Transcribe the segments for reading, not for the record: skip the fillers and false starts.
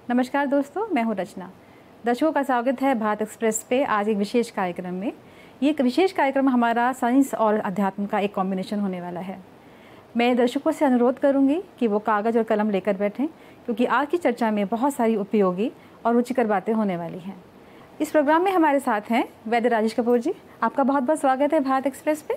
नमस्कार दोस्तों, मैं हूं रचना। दर्शकों का स्वागत है भारत एक्सप्रेस पे आज एक विशेष कार्यक्रम में। ये एक विशेष कार्यक्रम हमारा साइंस और अध्यात्म का एक कॉम्बिनेशन होने वाला है। मैं दर्शकों से अनुरोध करूंगी कि वो कागज़ और कलम लेकर बैठें, क्योंकि आज की चर्चा में बहुत सारी उपयोगी और रुचिकर बातें होने वाली हैं। इस प्रोग्राम में हमारे साथ हैं वैद्य राजेश कपूर जी। आपका बहुत बहुत स्वागत है भारत एक्सप्रेस पे।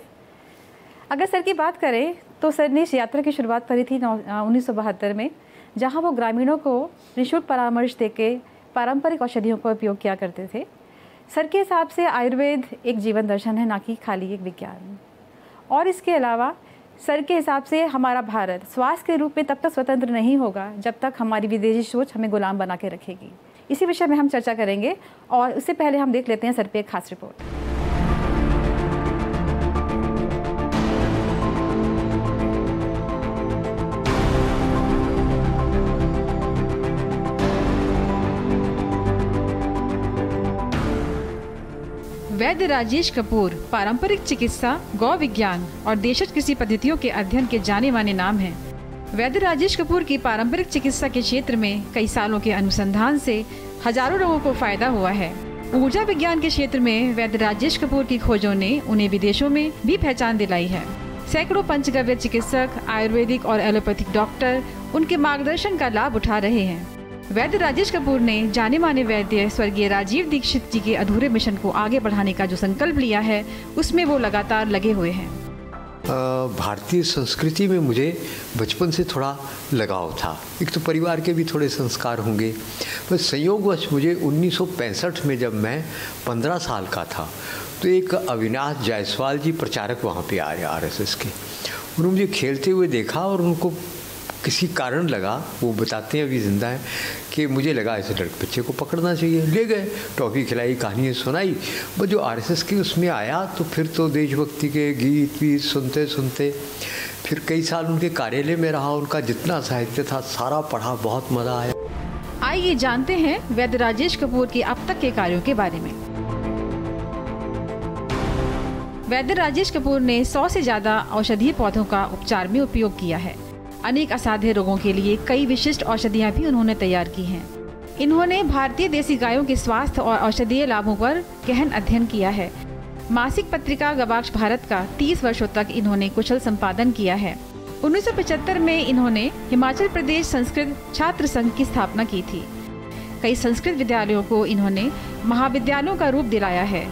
अगर सर की बात करें तो सर ने इस यात्रा की शुरुआत करी थी 1972 में, जहां वो ग्रामीणों को निःशुल्क परामर्श देके पारंपरिक औषधियों का उपयोग किया करते थे। सर के हिसाब से आयुर्वेद एक जीवन दर्शन है, ना कि खाली एक विज्ञान। और इसके अलावा सर के हिसाब से हमारा भारत स्वास्थ्य के रूप में तब तक स्वतंत्र नहीं होगा जब तक हमारी विदेशी सोच हमें गुलाम बना के रखेगी। इसी विषय में हम चर्चा करेंगे और उससे पहले हम देख लेते हैं सर पे एक खास रिपोर्ट। वैद्य राजेश कपूर पारंपरिक चिकित्सा, गौ विज्ञान और देशज कृषि पद्धतियों के अध्ययन के जाने माने नाम हैं। वैद्य राजेश कपूर की पारंपरिक चिकित्सा के क्षेत्र में कई सालों के अनुसंधान से हजारों लोगों को फायदा हुआ है। ऊर्जा विज्ञान के क्षेत्र में वैद्य राजेश कपूर की खोजों ने उन्हें विदेशों में भी पहचान दिलाई है। सैकड़ों पंचगव्य चिकित्सक, आयुर्वेदिक और एलोपैथिक डॉक्टर उनके मार्गदर्शन का लाभ उठा रहे हैं। वैद्य राजेश कपूर ने जाने माने वैद्य स्वर्गीय राजीव दीक्षित जी के अधूरे मिशन को आगे बढ़ाने का जो संकल्प लिया है, उसमें वो लगातार लगे हुए हैं। भारतीय संस्कृति में मुझे बचपन से थोड़ा लगाव था। एक तो परिवार के भी थोड़े संस्कार होंगे, बस संयोगवश मुझे 1965 में जब मैं 15 साल का था तो एक अविनाश जायसवाल जी प्रचारक वहाँ पे आ रहे आरएसएस के। उन्होंने मुझे खेलते हुए देखा और उनको किसी कारण लगा, वो बताते हैं अभी जिंदा है, कि मुझे लगा ऐसे लड़के बच्चे को पकड़ना चाहिए। ले गए, टॉफ़ी खिलाई, कहानियाँ सुनाई। बस जो आरएसएस के उसमें आया तो फिर तो देशभक्ति के गीत वीत सुनते सुनते फिर कई साल उनके कार्यालय में रहा। उनका जितना साहित्य था सारा पढ़ा, बहुत मज़ा आया। आइए जानते हैं वैद्य राजेश कपूर के अब तक के कार्यों के बारे में। वैद्य राजेश कपूर ने 100 से ज़्यादा औषधीय पौधों का उपचार में उपयोग किया है। अनेक असाध्य रोगों के लिए कई विशिष्ट औषधियां भी उन्होंने तैयार की हैं। इन्होंने भारतीय देसी गायों के स्वास्थ्य और औषधीय लाभों पर गहन अध्ययन किया है। मासिक पत्रिका गवाक्ष भारत का 30 वर्षों तक इन्होंने कुशल संपादन किया है। 1975 में इन्होंने हिमाचल प्रदेश संस्कृत छात्र संघ की स्थापना की थी। कई संस्कृत विद्यालयों को इन्होंने महाविद्यालयों का रूप दिलाया है।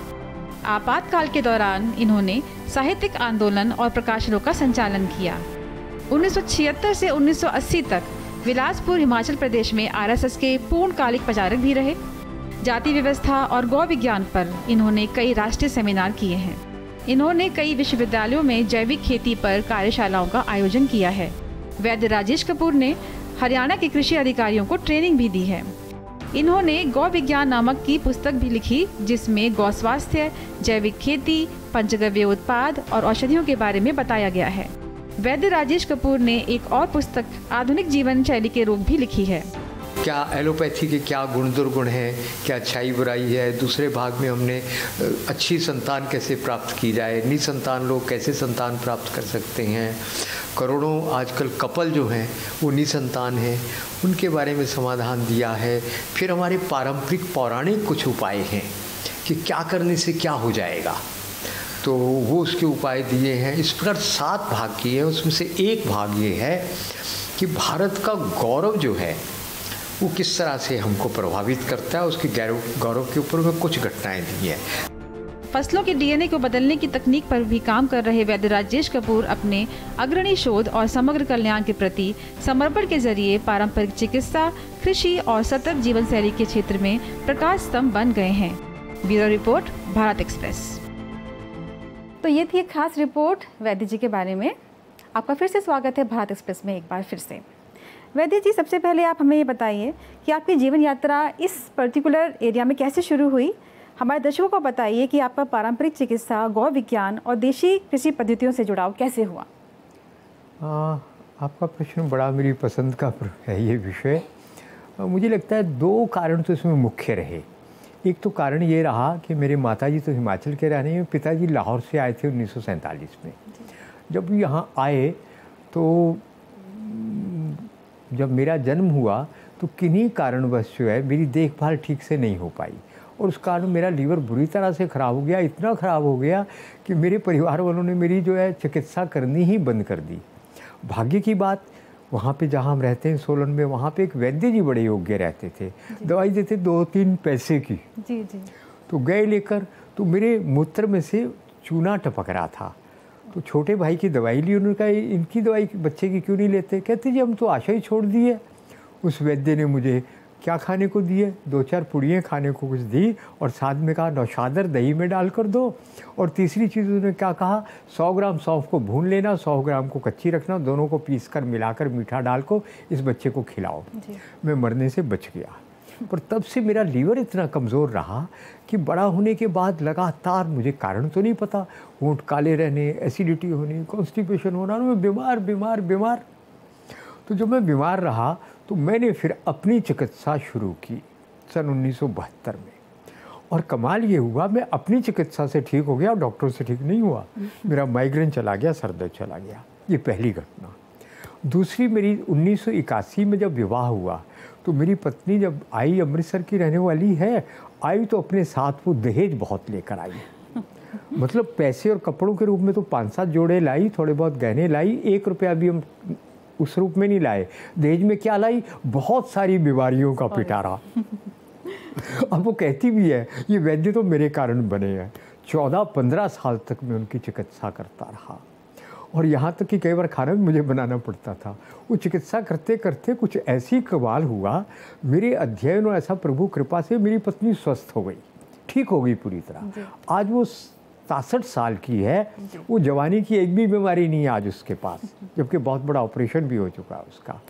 आपातकाल के दौरान इन्होंने साहित्यिक आंदोलन और प्रकाशनों का संचालन किया। 1976 से 1980 तक बिलासपुर हिमाचल प्रदेश में आरएसएस के पूर्णकालिक प्रचारक भी रहे। जाति व्यवस्था और गौ विज्ञान पर इन्होंने कई राष्ट्रीय सेमिनार किए हैं। इन्होंने कई विश्वविद्यालयों में जैविक खेती पर कार्यशालाओं का आयोजन किया है। वैद्य राजेश कपूर ने हरियाणा के कृषि अधिकारियों को ट्रेनिंग भी दी है। इन्होंने गौ विज्ञान नामक की पुस्तक भी लिखी, जिसमें गौ स्वास्थ्य, जैविक खेती, पंचगव्य उत्पाद और औषधियों के बारे में बताया गया है। वैद्य राजेश कपूर ने एक और पुस्तक आधुनिक जीवन शैली के रोग भी लिखी है। क्या एलोपैथी के क्या गुण दुर्गुण हैं, क्या अच्छाई बुराई है। दूसरे भाग में हमने अच्छी संतान कैसे प्राप्त की जाए, निसंतान लोग कैसे संतान प्राप्त कर सकते हैं। करोड़ों आजकल कपल जो हैं वो निसंतान हैं, उनके बारे में समाधान दिया है। फिर हमारे पारंपरिक पौराणिक कुछ उपाय हैं कि क्या करने से क्या हो जाएगा, तो वो उसके उपाय दिए हैं। इस प्रकार 7 भाग किए हैं। उसमें से एक भाग ये है कि भारत का गौरव जो है वो किस तरह से हमको प्रभावित करता है, उसके गौरव के ऊपर में कुछ घटनाएं दी हैं। फसलों के डीएनए को बदलने की तकनीक पर भी काम कर रहे वैद्य राजेश कपूर अपने अग्रणी शोध और समग्र कल्याण के प्रति समर्पण के जरिए पारंपरिक चिकित्सा, कृषि और सतत जीवन शैली के क्षेत्र में प्रकाश स्तंभ बन गए हैं। Bureau report, Bharat express. तो ये थी एक खास रिपोर्ट वैद्य जी के बारे में। आपका फिर से स्वागत है भारत एक्सप्रेस में एक बार फिर से। वैद्य जी, सबसे पहले आप हमें ये बताइए कि आपकी जीवन यात्रा इस पर्टिकुलर एरिया में कैसे शुरू हुई। हमारे दर्शकों को बताइए कि आपका पारंपरिक चिकित्सा, गौ विज्ञान और देशी कृषि पद्धतियों से जुड़ाव कैसे हुआ। आपका प्रश्न बड़ा मेरी पसंद का है ये विषय। मुझे लगता है 2 कारण तो इसमें मुख्य रहे। एक तो कारण ये रहा कि मेरे माताजी तो हिमाचल के रहने में, पिताजी लाहौर से आए थे 1947 में। जब यहाँ आए तो जब मेरा जन्म हुआ तो तो किन्हीं कारणवश जो है मेरी देखभाल ठीक से नहीं हो पाई और उस कारण मेरा लीवर बुरी तरह से ख़राब हो गया, इतना ख़राब हो गया कि मेरे परिवार वालों ने मेरी जो है चिकित्सा करनी ही बंद कर दी। भाग्य की बात, वहाँ पे जहाँ हम रहते हैं सोलन में, वहाँ पे एक वैद्य जी बड़े योग्य रहते थे, दवाई देते 2-3 पैसे की। जी जी। तो गए लेकर, तो मेरे मूत्र में से चूना टपक रहा था। तो छोटे भाई की दवाई ली, उन्होंने कहा इनकी दवाई बच्चे की क्यों नहीं लेते? कहते जी हम तो आशा ही छोड़ दी है। उस वैद्य ने मुझे क्या खाने को दिए, 2-4 पुड़ियाँ खाने को कुछ दी और साथ में कहा नौशादर दही में डाल कर दो। और तीसरी चीज़ उन्होंने क्या कहा, 100 ग्राम सौंफ को भून लेना, 100 ग्राम को कच्ची रखना, दोनों को पीस कर मिलाकर मीठा डाल को इस बच्चे को खिलाओ। मैं मरने से बच गया। पर तब से मेरा लीवर इतना कमज़ोर रहा कि बड़ा होने के बाद लगातार, मुझे कारण तो नहीं पता, होंठ काले रहने, एसिडिटी होनी, कॉन्स्टिपेशन होना, मैं बीमार बीमार बीमार। तो जब मैं बीमार रहा तो मैंने फिर अपनी चिकित्सा शुरू की सन 1972 में। और कमाल ये हुआ, मैं अपनी चिकित्सा से ठीक हो गया, डॉक्टर से ठीक नहीं हुआ। मेरा माइग्रेन चला गया, सर दर्द चला गया। ये पहली घटना। दूसरी, मेरी 1981 में जब विवाह हुआ तो मेरी पत्नी जब आई, अमृतसर की रहने वाली है, आई तो अपने साथ वो दहेज बहुत लेकर आई। मतलब पैसे और कपड़ों के रूप में तो 5-7 जोड़े लाई, थोड़े बहुत गहने लाई, 1 रुपया भी हम उस रूप में नहीं लाए। दहेज में क्या लाई? बहुत सारी बीमारियों का पिटारा। अब वो कहती भी है ये वैद्य तो मेरे कारण बने हैं। 14-15 साल तक मैं उनकी चिकित्सा करता रहा और यहाँ तक कि कई बार खाना भी मुझे बनाना पड़ता था। वो चिकित्सा करते करते कुछ ऐसी कमाल हुआ, मेरे अध्ययन और ऐसा प्रभु कृपा से मेरी पत्नी स्वस्थ हो गई, ठीक हो गई पूरी तरह। आज वो 67 साल की है, वो जवानी की एक भी बीमारी नहीं है आज उसके पास, जबकि बहुत बड़ा ऑपरेशन भी हो चुका है उसका।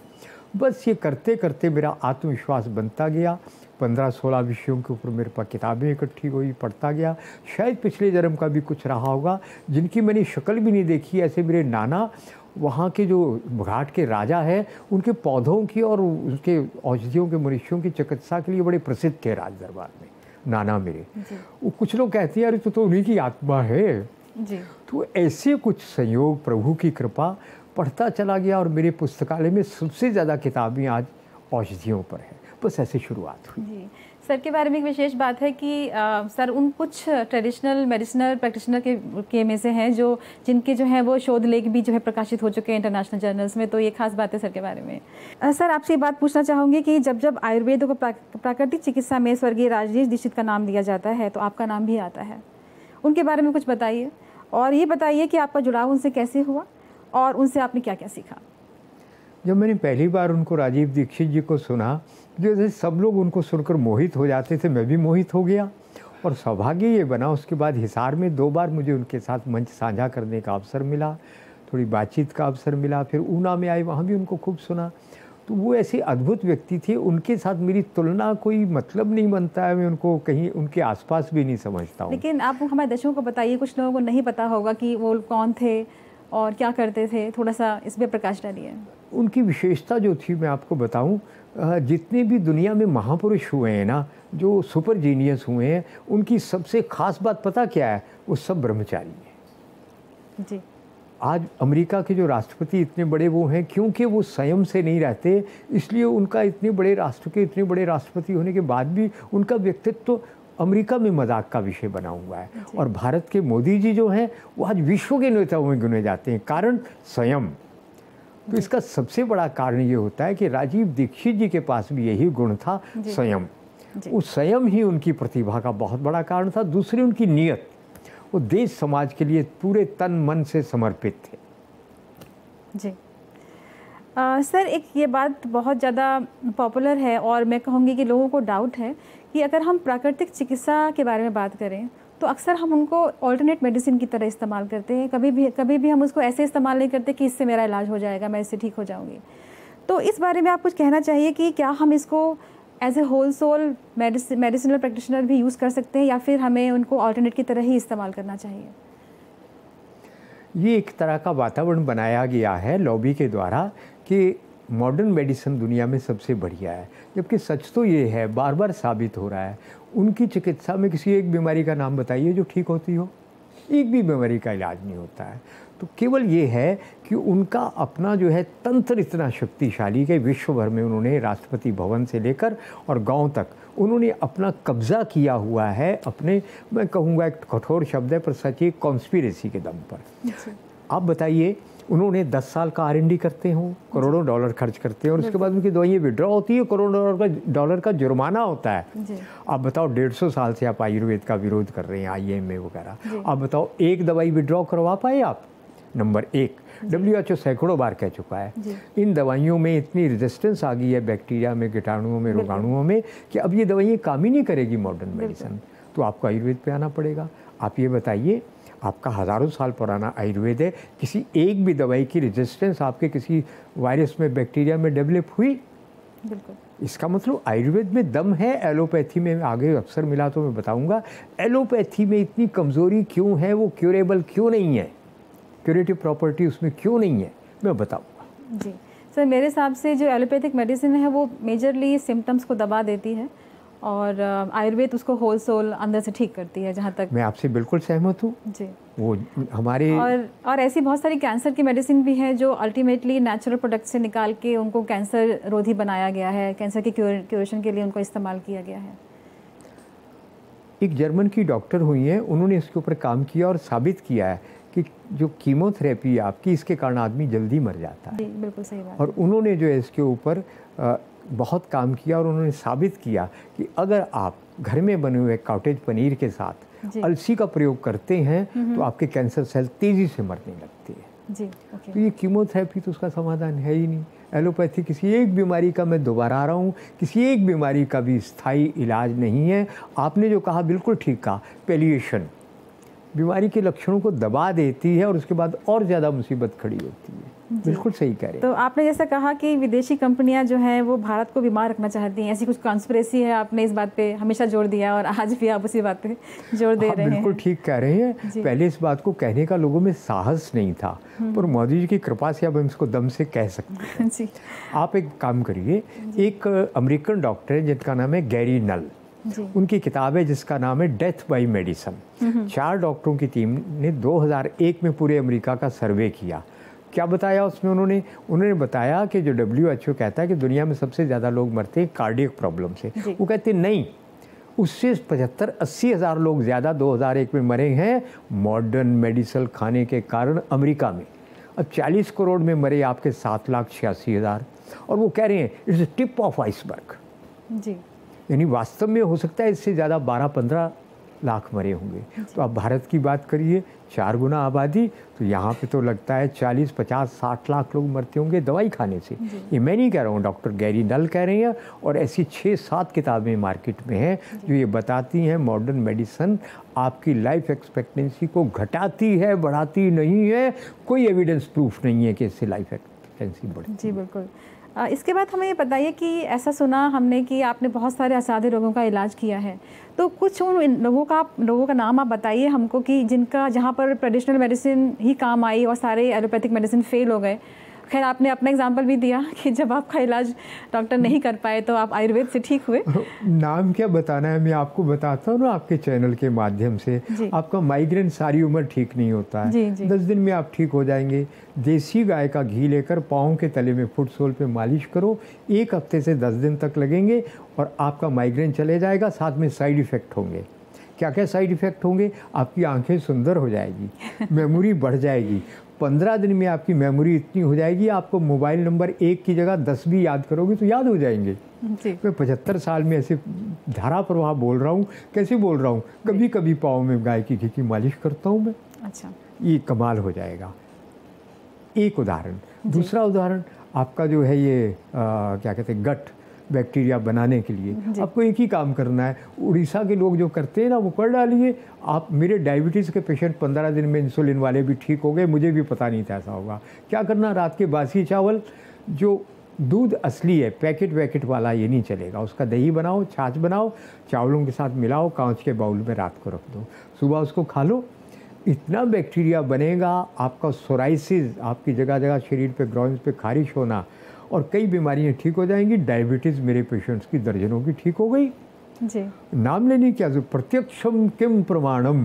बस ये करते करते मेरा आत्मविश्वास बनता गया। 15-16 विषयों के ऊपर मेरे पास किताबें इकट्ठी हुई, पढ़ता गया। शायद पिछले जन्म का भी कुछ रहा होगा, जिनकी मैंने शक्ल भी नहीं देखी। ऐसे मेरे नाना, वहाँ के जो घाट के राजा हैं, उनके पौधों की और उनके औषधियों के मनुष्यों की चिकित्सा के लिए बड़े प्रसिद्ध थे राज दरबार में नाना मेरे। वो कुछ लोग कहते हैं अरे तो उन्हीं की आत्मा है जी। तो ऐसे कुछ संयोग, प्रभु की कृपा, पढ़ता चला गया और मेरे पुस्तकालय में सबसे ज़्यादा किताबें आज औषधियों पर है। बस ऐसे शुरुआत हुई जी। सर के बारे में एक विशेष बात है कि सर उन कुछ ट्रेडिशनल मेडिसिनल प्रैक्टिशनर के में से हैं जिनके जो हैं वो शोध लेख भी जो है प्रकाशित हो चुके हैं इंटरनेशनल जर्नल्स में। तो ये खास बात है सर के बारे में। सर आपसे ये बात पूछना चाहूँगी कि जब आयुर्वेद को प्राकृतिक चिकित्सा में स्वर्गीय राजेश दीक्षित का नाम दिया जाता है तो आपका नाम भी आता है। उनके बारे में कुछ बताइए और ये बताइए कि आपका जुड़ाव उनसे कैसे हुआ और उनसे आपने क्या क्या सीखा। जब मैंने पहली बार उनको, राजीव दीक्षित जी को सुना, जैसे सब लोग उनको सुनकर मोहित हो जाते थे, मैं भी मोहित हो गया। और सौभाग्य ये बना, उसके बाद हिसार में 2 बार मुझे उनके साथ मंच साझा करने का अवसर मिला, थोड़ी बातचीत का अवसर मिला। फिर ऊना में आए, वहाँ भी उनको खूब सुना। तो वो ऐसे अद्भुत व्यक्ति थे, उनके साथ मेरी तुलना कोई मतलब नहीं बनता है, मैं उनको कहीं उनके आसपास भी नहीं समझता हूँ। लेकिन आप हमारे दर्शकों को बताइए, कुछ लोगों को नहीं पता होगा कि वो कौन थे और क्या करते थे, थोड़ा सा इस पर प्रकाश डालिए। उनकी विशेषता जो थी मैं आपको बताऊं, जितने भी दुनिया में महापुरुष हुए हैं ना, जो सुपर जीनियस हुए हैं, उनकी सबसे खास बात पता क्या है? वो सब ब्रह्मचारी हैं जी। आज अमेरिका के जो राष्ट्रपति इतने बड़े वो हैं, क्योंकि वो संयम से नहीं रहते, इसलिए उनका इतने बड़े राष्ट्र के इतने बड़े राष्ट्रपति होने के बाद भी उनका व्यक्तित्व तो अमेरिका में मजाक का विषय बना हुआ है। और भारत के मोदी जी जो हैं वो आज विश्व के नेताओं में गिने जाते हैं। कारण संयम। तो इसका सबसे बड़ा कारण ये होता है कि राजीव दीक्षित जी के पास भी यही गुण था, संयम। वो संयम ही उनकी प्रतिभा का बहुत बड़ा कारण था। दूसरी उनकी नीयत, वो देश समाज के लिए पूरे तन मन से समर्पित थे जी। सर एक ये बात बहुत ज़्यादा पॉपुलर है और मैं कहूँगी कि लोगों को डाउट है कि अगर हम प्राकृतिक चिकित्सा के बारे में बात करें तो अक्सर हम उनको ऑल्टरनेट मेडिसिन की तरह इस्तेमाल करते हैं। कभी भी हम उसको ऐसे इस्तेमाल नहीं करते कि इससे मेरा इलाज हो जाएगा, मैं इससे ठीक हो जाऊंगी। तो इस बारे में आप कुछ कहना चाहिए कि क्या हम इसको as a whole sole medicinal practitioner भी यूज़ कर सकते हैं या फिर हमें उनको ऑल्टरनेट की तरह ही इस्तेमाल करना चाहिए? ये एक तरह का वातावरण बनाया गया है लॉबी के द्वारा कि मॉडर्न मेडिसिन दुनिया में सबसे बढ़िया है, जबकि सच तो ये है, बार बार साबित हो रहा है। उनकी चिकित्सा में किसी एक बीमारी का नाम बताइए जो ठीक होती हो। एक भी बीमारी का इलाज नहीं होता है। तो केवल ये है कि उनका अपना जो है तंत्र इतना शक्तिशाली कि विश्व भर में उन्होंने राष्ट्रपति भवन से लेकर और गांव तक उन्होंने अपना कब्जा किया हुआ है अपने, मैं कहूँगा एक कठोर शब्द है पर सच है, कॉन्स्पिरेसी के दम पर। आप बताइए, उन्होंने 10 साल का R&D करते हो, करोड़ों डॉलर खर्च करते हैं और उसके बाद उनकी दवाइयाँ विड्रॉ होती है, करोड़ों डॉलर का जुर्माना होता है। आप बताओ 150 साल से आप आयुर्वेद का विरोध कर रहे हैं, IMA वगैरह। आप बताओ एक दवाई विड्रॉ करवा पाए आप? नंबर 1, WHO सैकड़ों बार कह चुका है इन दवाइयों में इतनी रेजिस्टेंस आ गई है बैक्टीरिया में, कीटाणुओं में, रोगाणुओं में कि अब ये दवाइयाँ काम ही नहीं करेगी मॉडर्न मेडिसिन। तो आपको आयुर्वेद पे आना पड़ेगा। आप ये बताइए, आपका हज़ारों साल पुराना आयुर्वेद है, किसी एक भी दवाई की रेजिस्टेंस आपके किसी वायरस में, बैक्टीरिया में डेवलप हुई? बिल्कुल। इसका मतलब आयुर्वेद में दम है। एलोपैथी में आगे अक्सर मिला तो मैं बताऊंगा, एलोपैथी में इतनी कमज़ोरी क्यों है, वो क्यूरेबल क्यों नहीं है, क्यूरेटिव प्रॉपर्टी उसमें क्यों नहीं है, मैं बताऊंगा। जी सर, मेरे हिसाब से जो एलोपैथिक मेडिसिन है वो मेजरली सिम्टम्स को दबा देती है और आयुर्वेद उसको होल सोल अंदर से ठीक करती है। जहाँ तक मैं आपसे बिल्कुल सहमत हूँ जी। वो हमारे और ऐसी बहुत सारी कैंसर की मेडिसिन भी है जो अल्टीमेटली नेचुरल प्रोडक्ट से निकाल के उनको कैंसर रोधी बनाया गया है, कैंसर के क्यूरेशन के लिए उनको इस्तेमाल किया गया है। एक जर्मन की डॉक्टर हुई हैं, उन्होंने इसके ऊपर काम किया और साबित किया है कि जो कीमोथेरेपी है आपकी, इसके कारण आदमी जल्दी मर जाता है। बिल्कुल सही बात। और उन्होंने जो है इसके ऊपर बहुत काम किया और उन्होंने साबित किया कि अगर आप घर में बने हुए कॉटेज पनीर के साथ अलसी का प्रयोग करते हैं तो आपके कैंसर सेल तेज़ी से मरने लगते हैं जी। तो ये कीमोथेरेपी तो उसका समाधान है ही नहीं। एलोपैथी किसी एक बीमारी का, मैं दोबारा आ रहा हूँ, किसी एक बीमारी का भी स्थायी इलाज नहीं है। आपने जो कहा बिल्कुल ठीक कहा, पैलिएशन बीमारी के लक्षणों को दबा देती है और उसके बाद और ज़्यादा मुसीबत खड़ी होती है। बिल्कुल सही कह रहे हैं। तो आपने जैसा कहा कि विदेशी कंपनियां जो हैं वो भारत को बीमार रखना चाहती हैं, ऐसी कुछ कॉन्स्पिरेसी है, आपने इस बात पे हमेशा जोर दिया और आज भी आप उसी बात पे जोर दे रहे हैं। बिल्कुल ठीक कह रहे हैं। पहले इस बात को कहने का लोगों में साहस नहीं था, पर मोदी जी की कृपा से अब हम इसको दम से कह सकते हैं जी। आप एक काम करिए, एक अमेरिकन डॉक्टर है जिनका नाम है गैरी नल, उनकी किताब है जिसका नाम है डेथ बाय मेडिसिन। 4 डॉक्टरों की टीम ने 2001 में पूरे अमेरिका का सर्वे किया। क्या बताया उसमें उन्होंने बताया कि जो WHO कहता है कि दुनिया में सबसे ज़्यादा लोग मरते हैं कार्डियक प्रॉब्लम से, वो कहते नहीं, उससे 75-80 हज़ार लोग ज़्यादा 2001 में मरे हैं मॉडर्न मेडिसिन खाने के कारण अमेरिका में। अब 40 करोड़ में मरे आपके 7,86,000 और वो कह रहे हैं इट्स टिप ऑफ आइसबर्ग जी। यानी वास्तव में हो सकता है इससे ज़्यादा 12-15 लाख मरे होंगे। तो आप भारत की बात करिए, 4 गुना आबादी, तो यहाँ पे तो लगता है 40, 50, 60 लाख लोग मरते होंगे दवाई खाने से। ये मैं नहीं कह रहा हूँ, डॉक्टर गैरी नल कह रहे हैं और ऐसी 6-7 किताबें मार्केट में हैं जो ये बताती हैं मॉडर्न मेडिसिन आपकी लाइफ एक्सपेक्टेंसी को घटाती है, बढ़ाती नहीं है। कोई एविडेंस प्रूफ नहीं है कि इससे लाइफ एक्सपेक्टेंसी बढ़ती जी। बिल्कुल। इसके बाद हमें ये बताइए कि ऐसा सुना हमने कि आपने बहुत सारे असाध्य रोगों का इलाज किया है, तो कुछ उन लोगों का नाम आप बताइए हमको कि जिनका जहाँ पर ट्रेडिशनल मेडिसिन ही काम आई और सारे एलोपैथिक मेडिसिन फेल हो गए। खैर आपने अपना एग्जाम्पल भी दिया कि जब आपका इलाज डॉक्टर नहीं कर पाए तो आप आयुर्वेद से ठीक हुए। नाम क्या बताना है, मैं आपको बताता हूँ ना आपके चैनल के माध्यम से। आपका माइग्रेन सारी उम्र ठीक नहीं होता है, 10 दिन में आप ठीक हो जाएंगे। देसी गाय का घी लेकर पाँव के तले में फुट सोल पे मालिश करो, 1 हफ्ते से 10 दिन तक लगेंगे और आपका माइग्रेन चले जाएगा। साथ में साइड इफ़ेक्ट होंगे। क्या क्या साइड इफ़ेक्ट होंगे? आपकी आंखें सुंदर हो जाएगी, मेमोरी बढ़ जाएगी। 15 दिन में आपकी मेमोरी इतनी हो जाएगी, आपको मोबाइल नंबर 1 की जगह 10 भी याद करोगे तो याद हो जाएंगे। मैं 75 साल में ऐसे धारा प्रवाह बोल रहा हूँ। कैसे बोल रहा हूँ? कभी कभी पाँव में गाय की घी की मालिश करता हूँ मैं। अच्छा, ये कमाल हो जाएगा। एक उदाहरण। दूसरा उदाहरण, आपका जो है ये क्या कहते हैं, गट बैक्टीरिया बनाने के लिए आपको एक ही काम करना है। उड़ीसा के लोग जो करते हैं ना, वो कर डालिए आप। मेरे डायबिटीज़ के पेशेंट 15 दिन में इंसुलिन वाले भी ठीक हो गए, मुझे भी पता नहीं था ऐसा होगा। क्या करना, रात के बासी चावल, जो दूध असली है, पैकेट वैकेट वाला ये नहीं चलेगा, उसका दही बनाओ, छाछ बनाओ, चावलों के साथ मिलाओ, कांच के बाउल में रात को रख दो, सुबह उसको खा लो। इतना बैक्टीरिया बनेगा, आपका सोराइसिस, आपकी जगह जगह शरीर पे ग्रॉइन्स पे खारिश होना और कई बीमारियां ठीक हो जाएंगी। डायबिटीज़ मेरे पेशेंट्स की दर्जनों की ठीक हो गई जी। नाम लेने की क्या, प्रत्यक्षम किम प्रमाणम,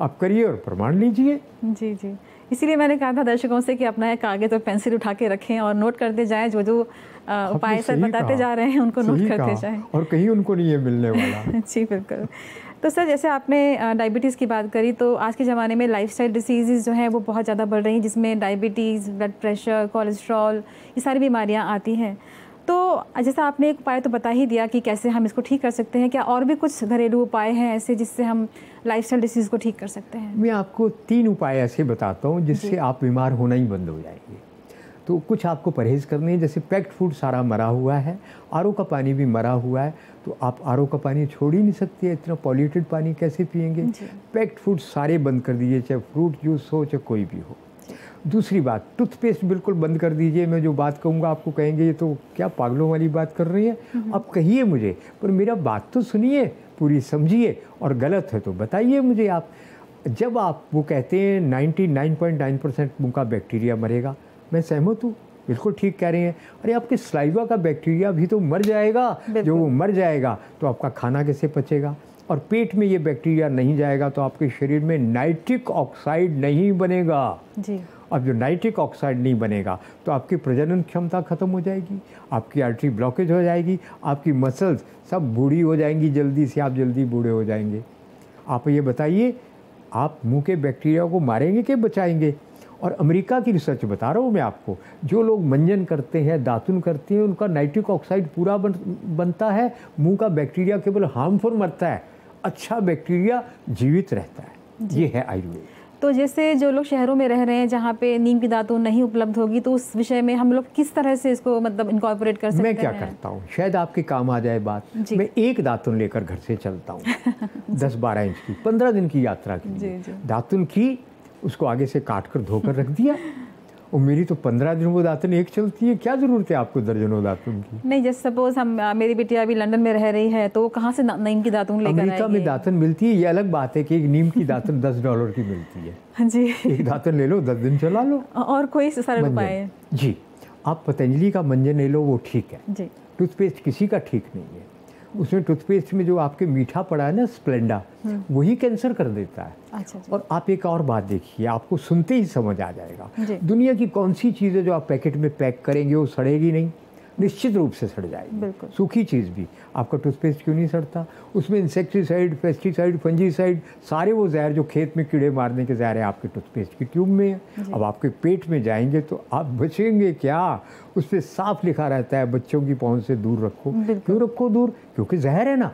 आप करिए और प्रमाण लीजिए। जी जी, इसीलिए मैंने कहा था दर्शकों से कि अपना कागज़ और पेंसिल उठा के रखें और नोट करते जाएं, जो जो उपाय सर बताते जा रहे हैं उनको नोट करते जाएं, और कहीं उनको नहीं है मिलने वाला। जी बिल्कुल। तो सर, जैसे आपने डायबिटीज़ की बात करी, तो आज के ज़माने में लाइफस्टाइल डिसीज़ जो हैं वो बहुत ज़्यादा बढ़ रही हैं, जिसमें डायबिटीज़, ब्लड प्रेशर, कोलेस्ट्रॉल, ये सारी बीमारियाँ आती हैं। तो जैसा आपने एक उपाय तो बता ही दिया कि कैसे हम इसको ठीक कर सकते हैं, क्या और भी कुछ घरेलू उपाय हैं ऐसे जिससे हम लाइफस्टाइल डिसीज़ को ठीक कर सकते हैं? मैं आपको 3 उपाय ऐसे बताता हूँ जिससे आप बीमार होना ही बंद हो जाएंगे। तो कुछ आपको परहेज़ करने हैं, जैसे पैक्ड फूड सारा मरा हुआ है, आरओ का पानी भी मरा हुआ है, तो आप आरओ का पानी छोड़ ही नहीं सकते, इतना पॉल्यूटेड पानी कैसे पिएंगे। पैक्ड फूड सारे बंद कर दीजिए, चाहे फ्रूट जूस हो चाहे कोई भी हो। दूसरी बात, टूथपेस्ट बिल्कुल बंद कर दीजिए। मैं जो बात कहूँगा आपको कहेंगे ये तो क्या पागलों वाली बात कर रही है, आप कहिए मुझे, पर मेरा बात तो सुनिए, पूरी समझिए, और गलत है तो बताइए मुझे आप। जब आप वो कहते हैं 99.9% मुँह का बैक्टीरिया मरेगा, मैं सहमत हूँ, बिल्कुल ठीक कह रहे हैं। अरे आपके सलाइवा का बैक्टीरिया भी तो मर जाएगा, जो वो मर जाएगा तो आपका खाना कैसे पचेगा, और पेट में ये बैक्टीरिया नहीं जाएगा तो आपके शरीर में नाइट्रिक ऑक्साइड नहीं बनेगा जी। अब जो नाइट्रिक ऑक्साइड नहीं बनेगा तो आपकी प्रजनन क्षमता खत्म हो जाएगी, आपकी आर्टरी ब्लॉकेज हो जाएगी, आपकी मसल्स सब बूढ़ी हो जाएंगी, जल्दी से आप जल्दी बूढ़े हो जाएंगे। आप ये बताइए, आप मुंह के बैक्टीरिया को मारेंगे कि बचाएंगे? और अमेरिका की रिसर्च बता रहा हूँ मैं आपको, जो लोग मंजन करते हैं, दातुन करते हैं, उनका नाइट्रिक ऑक्साइड पूरा बनता है, मुंह का बैक्टीरिया केवल हार्मफुल मरता है, अच्छा बैक्टीरिया जीवित रहता है। ये है आयुर्वेद। तो जैसे जो लोग शहरों में रह रहे हैं जहाँ पे नीम की दातुन नहीं उपलब्ध होगी, तो उस विषय में हम लोग किस तरह से इसको मतलब इनकॉर्पोरेट कर सकते हैं? मैं क्या करता हूँ, शायद आपके काम आ जाए बात, मैं एक दातुन लेकर घर से चलता हूँ 10-12 इंच की, 15 दिन की यात्रा के लिए दातुन की, उसको आगे से काट कर धोकर रख दिया, और मेरी तो 15 दिन वो दातुन एक चलती है, क्या ज़रूरत है आपको दर्जनों दातुन की? नहीं, जैसे सपोज हम मेरी बेटिया अभी लंदन में रह रही है, तो कहाँ से नीम की दातुन लेकर आएगी? अमेरिका में दातुन मिलती है, ये अलग बात है कि एक नीम की दातुन $10 की मिलती है जी। एक दातुन ले लो, 10 दिन चला लो। और कोई सरल उपाय है? जी, आप पतंजलि का मंजन ले लो, वो ठीक है जी। टूथपेस्ट किसी का ठीक नहीं है, उसमें टूथपेस्ट में जो आपके मीठा पड़ा है ना, स्प्लेंडा, वही कैंसर कर देता है। अच्छा जी। और आप एक और बात देखिए, आपको सुनते ही समझ आ जाएगा, दुनिया की कौन सी चीज़ है जो आप पैकेट में पैक करेंगे वो सड़ेगी नहीं, निश्चित रूप से सड़ जाएगी। सूखी चीज़ भी, आपका टूथपेस्ट क्यों नहीं सड़ता? उसमें इंसेक्टिसाइड, पेस्टिसाइड, फंजीसाइड, सारे वो जहर जो खेत में कीड़े मारने के जहर है आपके टूथपेस्ट की ट्यूब में है। अब आपके पेट में जाएंगे तो आप बचेंगे क्या? उस पर साफ लिखा रहता है बच्चों की पहुंच से दूर रखो। क्यों रखो दूर? क्योंकि जहर है ना।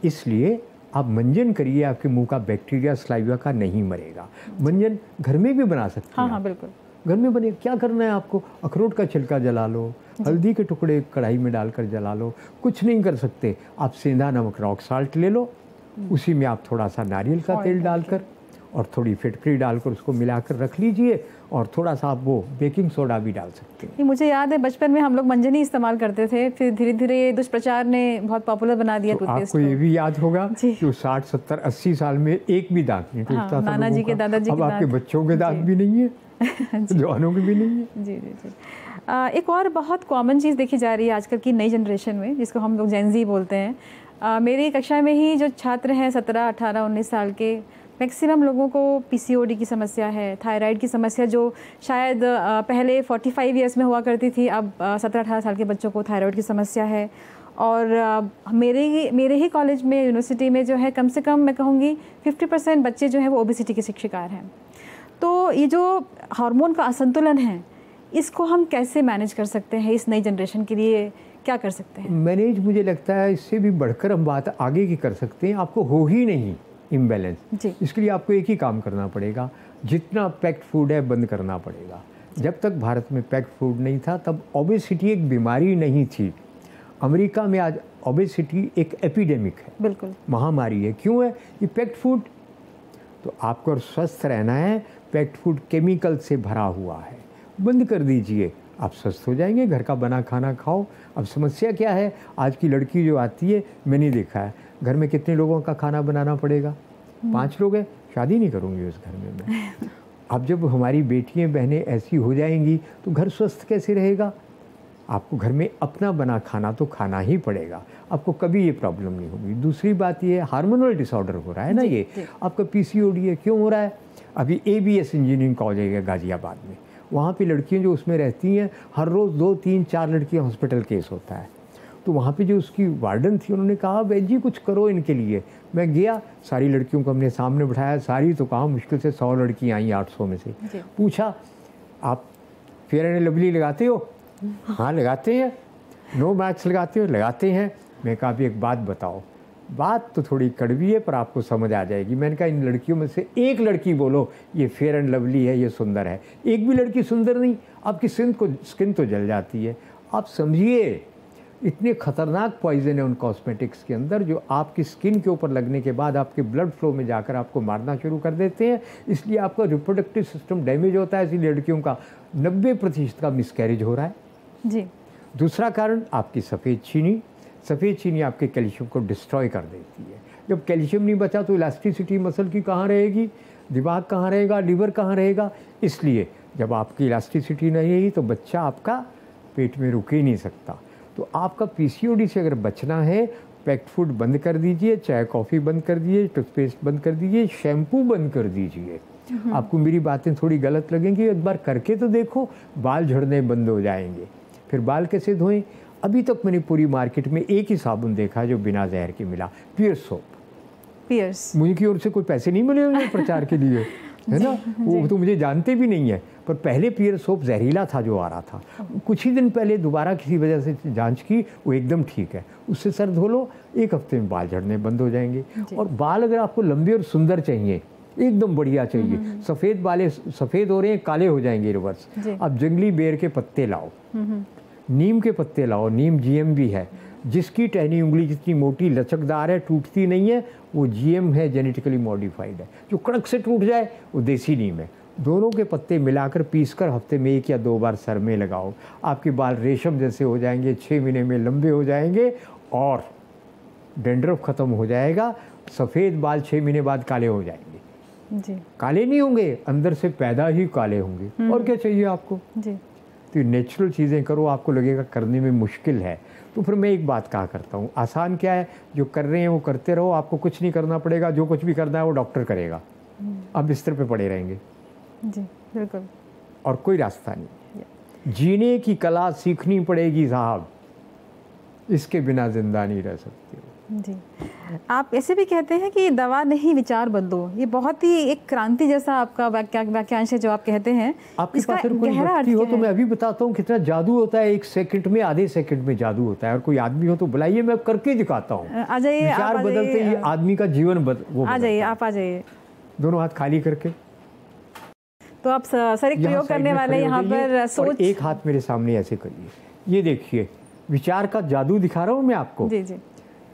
इसलिए आप मंजन करिए, आपके मुंह का बैक्टीरिया सलाइवा का नहीं मरेगा। मंजन घर में भी बना सकते हैं। हाँ, बिल्कुल घर में बने। क्या करना है आपको? अखरोट का छिलका जला लो, हल्दी के टुकड़े कढ़ाई में डालकर जला लो। कुछ नहीं कर सकते, आप सेंधा नमक रॉक साल्ट ले लो, उसी में आप थोड़ा सा नारियल का तेल डालकर और थोड़ी फिटकरी डालकर उसको मिलाकर रख लीजिए, और थोड़ा सा आप वो बेकिंग सोडा भी डाल सकते हैं। मुझे याद है बचपन में हम लोग मंजन ही इस्तेमाल करते थे, फिर धीरे धीरे दुष्प्रचार ने बहुत पॉपुलर बना दिया टूथपेस्ट। आपको ये भी याद होगा कि 60, 70, 80 साल में एक भी दांत नहीं टूटता था। नाना जी के, दादाजी के दांत। अब आपके बच्चों के दांत भी नहीं है, जवानों के भी नहीं है। जी जी जी। एक और बहुत कॉमन चीज़ देखी जा रही है आजकल की नई जनरेशन में, जिसको हम लोग जेन ज़ी बोलते हैं। मेरी कक्षा में ही जो छात्र हैं 17, 18, 19 साल के, मैक्सिमम लोगों को पीसीओडी की समस्या है, थायराइड की समस्या, जो शायद पहले 45 ईयर्स में हुआ करती थी, अब 17-18 साल के बच्चों को थायराइड की समस्या है। और मेरे ही कॉलेज में, यूनिवर्सिटी में जो है, कम से कम मैं कहूँगी 50% बच्चे जो हैं वो ओबेसिटी के शिकार हैं। तो ये जो हार्मोन का असंतुलन है, इसको हम कैसे मैनेज कर सकते हैं? इस नई जनरेशन के लिए क्या कर सकते हैं? मैनेज, मुझे लगता है इससे भी बढ़कर हम बात आगे की कर सकते हैं। आपको हो ही नहीं इम्बैलेंस, इसके लिए आपको एक ही काम करना पड़ेगा, जितना पैक्ड फूड है बंद करना पड़ेगा। जब तक भारत में पैक्ड फूड नहीं था तब ओबेसिटी एक बीमारी नहीं थी। अमेरिका में आज ओबेसिटी एक एपिडेमिक है, बिल्कुल महामारी है। क्यों है? ये पैक्ड फूड। तो आपको स्वस्थ रहना है, पैक्ड फूड केमिकल से भरा हुआ है, बंद कर दीजिए, आप स्वस्थ हो जाएंगे। घर का बना खाना खाओ। अब समस्या क्या है, आज की लड़की जो आती है, मैंने देखा है, घर में कितने लोगों का खाना बनाना पड़ेगा? 5 लोग हैं, शादी नहीं करूँगी उस घर में मैं। अब जब हमारी बेटियां बहनें ऐसी हो जाएंगी तो घर स्वस्थ कैसे रहेगा? आपको घर में अपना बना खाना तो खाना ही पड़ेगा, आपको कभी ये प्रॉब्लम नहीं होगी। दूसरी बात ये हार्मोनल डिसऑर्डर हो रहा है ना, ये आपका पीसीओडी है, क्यों हो रहा है? अभी एबीएस इंजीनियरिंग कॉलेज है गाज़ियाबाद में, वहाँ पे लड़कियाँ जो उसमें रहती हैं, हर रोज़ 2, 3, 4 लड़कियाँ हॉस्पिटल केस होता है। तो वहाँ पे जो उसकी वार्डन थी, उन्होंने कहा वैद जी कुछ करो इनके लिए। मैं गया, सारी लड़कियों को हमने सामने बिठाया, सारी तो कहाँ मुश्किल से 100 लड़कियाँ आई 800 में से। पूछा आप फेयर एंड लवली लगाते हो? हाँ लगाते हैं। नो मैक्स लगाते हो? लगाते हैं। मैं कहा भी एक बात बताओ, बात तो थोड़ी कड़वी है पर आपको समझ आ जाएगी। मैंने कहा इन लड़कियों में से एक लड़की बोलो ये फेयर एंड लवली है, ये सुंदर है। एक भी लड़की सुंदर नहीं, आपकी स्किन तो जल जाती है। आप समझिए इतने खतरनाक पॉइजन है उन कॉस्मेटिक्स के अंदर, जो आपकी स्किन के ऊपर लगने के बाद आपके ब्लड फ्लो में जाकर आपको मारना शुरू कर देते हैं। इसलिए आपका रिप्रोडक्टिव सिस्टम डैमेज होता है। इसलिए लड़कियों का 90% का मिसकैरेज हो रहा है जी। दूसरा कारण आपकी सफ़ेद चीनी आपके कैल्शियम को डिस्ट्रॉय कर देती है। जब कैल्शियम नहीं बचा तो इलास्टिसिटी मसल की कहाँ रहेगी, दिमाग कहाँ रहेगा, लिवर कहाँ रहेगा। इसलिए जब आपकी इलास्टिसिटी नहीं रहेगी तो बच्चा आपका पेट में रुक ही नहीं सकता। तो आपका पीसीओडी से अगर बचना है, पैक्ड फूड बंद कर दीजिए, चाय कॉफ़ी बंद कर दीजिए, टूथपेस्ट बंद कर दीजिए, शैम्पू बंद कर दीजिए। आपको मेरी बातें थोड़ी गलत लगेंगी, एक बार करके तो देखो, बाल झड़ने बंद हो जाएंगे। फिर बाल कैसे धोएं? अभी तक मैंने पूरी मार्केट में एक ही साबुन देखा है जो बिना जहर के मिला, पियर्स सोप। पियर्स मुझे की ओर से कोई पैसे नहीं मिले हुए प्रचार के लिए, है ना। वो तो मुझे जानते भी नहीं है, पर पहले पियर सोप जहरीला था जो आ रहा था। कुछ ही दिन पहले दोबारा किसी वजह से जांच की, वो एकदम ठीक है। उससे सर धो लो, 1 हफ्ते में बाल झड़ने बंद हो जाएंगे। और बाल अगर आपको लंबे और सुंदर चाहिए, एकदम बढ़िया चाहिए, सफ़ेद बाल सफ़ेद हो रहे हैं काले हो जाएंगे रिवर्स, आप जंगली बेर के पत्ते लाओ, नीम के पत्ते लाओ। नीम जीएम है, जिसकी टहनी उंगली जितनी मोटी लचकदार है, टूटती नहीं है, वो जीएम है, जेनेटिकली मॉडिफाइड है। जो कड़क से टूट जाए वो देसी नीम है। दोनों के पत्ते मिलाकर पीसकर हफ्ते में 1 या 2 बार सर में लगाओ, आपके बाल रेशम जैसे हो जाएंगे, 6 महीने में लंबे हो जाएंगे और डैंड्रफ खत्म हो जाएगा। सफ़ेद बाल 6 महीने बाद काले हो जाएंगे जी। काले नहीं होंगे, अंदर से पैदा ही काले होंगे। और क्या चाहिए आपको जी। तो नेचुरल चीज़ें करो, आपको लगेगा करने में मुश्किल है। तो फिर मैं एक बात कहा करता हूँ, आसान क्या है, जो कर रहे हैं वो करते रहो, आपको कुछ नहीं करना पड़ेगा। जो कुछ भी करना है वो डॉक्टर करेगा, आप बिस्तर पे पड़े रहेंगे जी, बिल्कुल। और कोई रास्ता नहीं। जीने की कला सीखनी पड़ेगी साहब, इसके बिना जिंदा नहीं रह सकते जी। आप ऐसे भी कहते हैं कि दवा नहीं विचार बदलो, ये बहुत ही एक क्रांति जैसा आपका वाक्यांश है जो आप कहते हैं। आपके पास अगर कोई व्यक्ति हो तो मैं अभी बताता हूँ कितना जादू होता है। 1 सेकंड में, आधे सेकंड में जादू होता है। और कोई आदमी हो तो बुलाइए, मैं करके दिखाता हूँ। आ जाइए, विचार बदलते ही आदमी का जीवन वो आ जाइए, आप आ जाइए, दोनों हाथ खाली करके। तो आप सर एक प्रयोग करने वाले यहाँ पर सोच, एक हाथ मेरे सामने ऐसे करिए, ये देखिए विचार का जादू दिखा रहा हूँ मैं आपको। जी जी।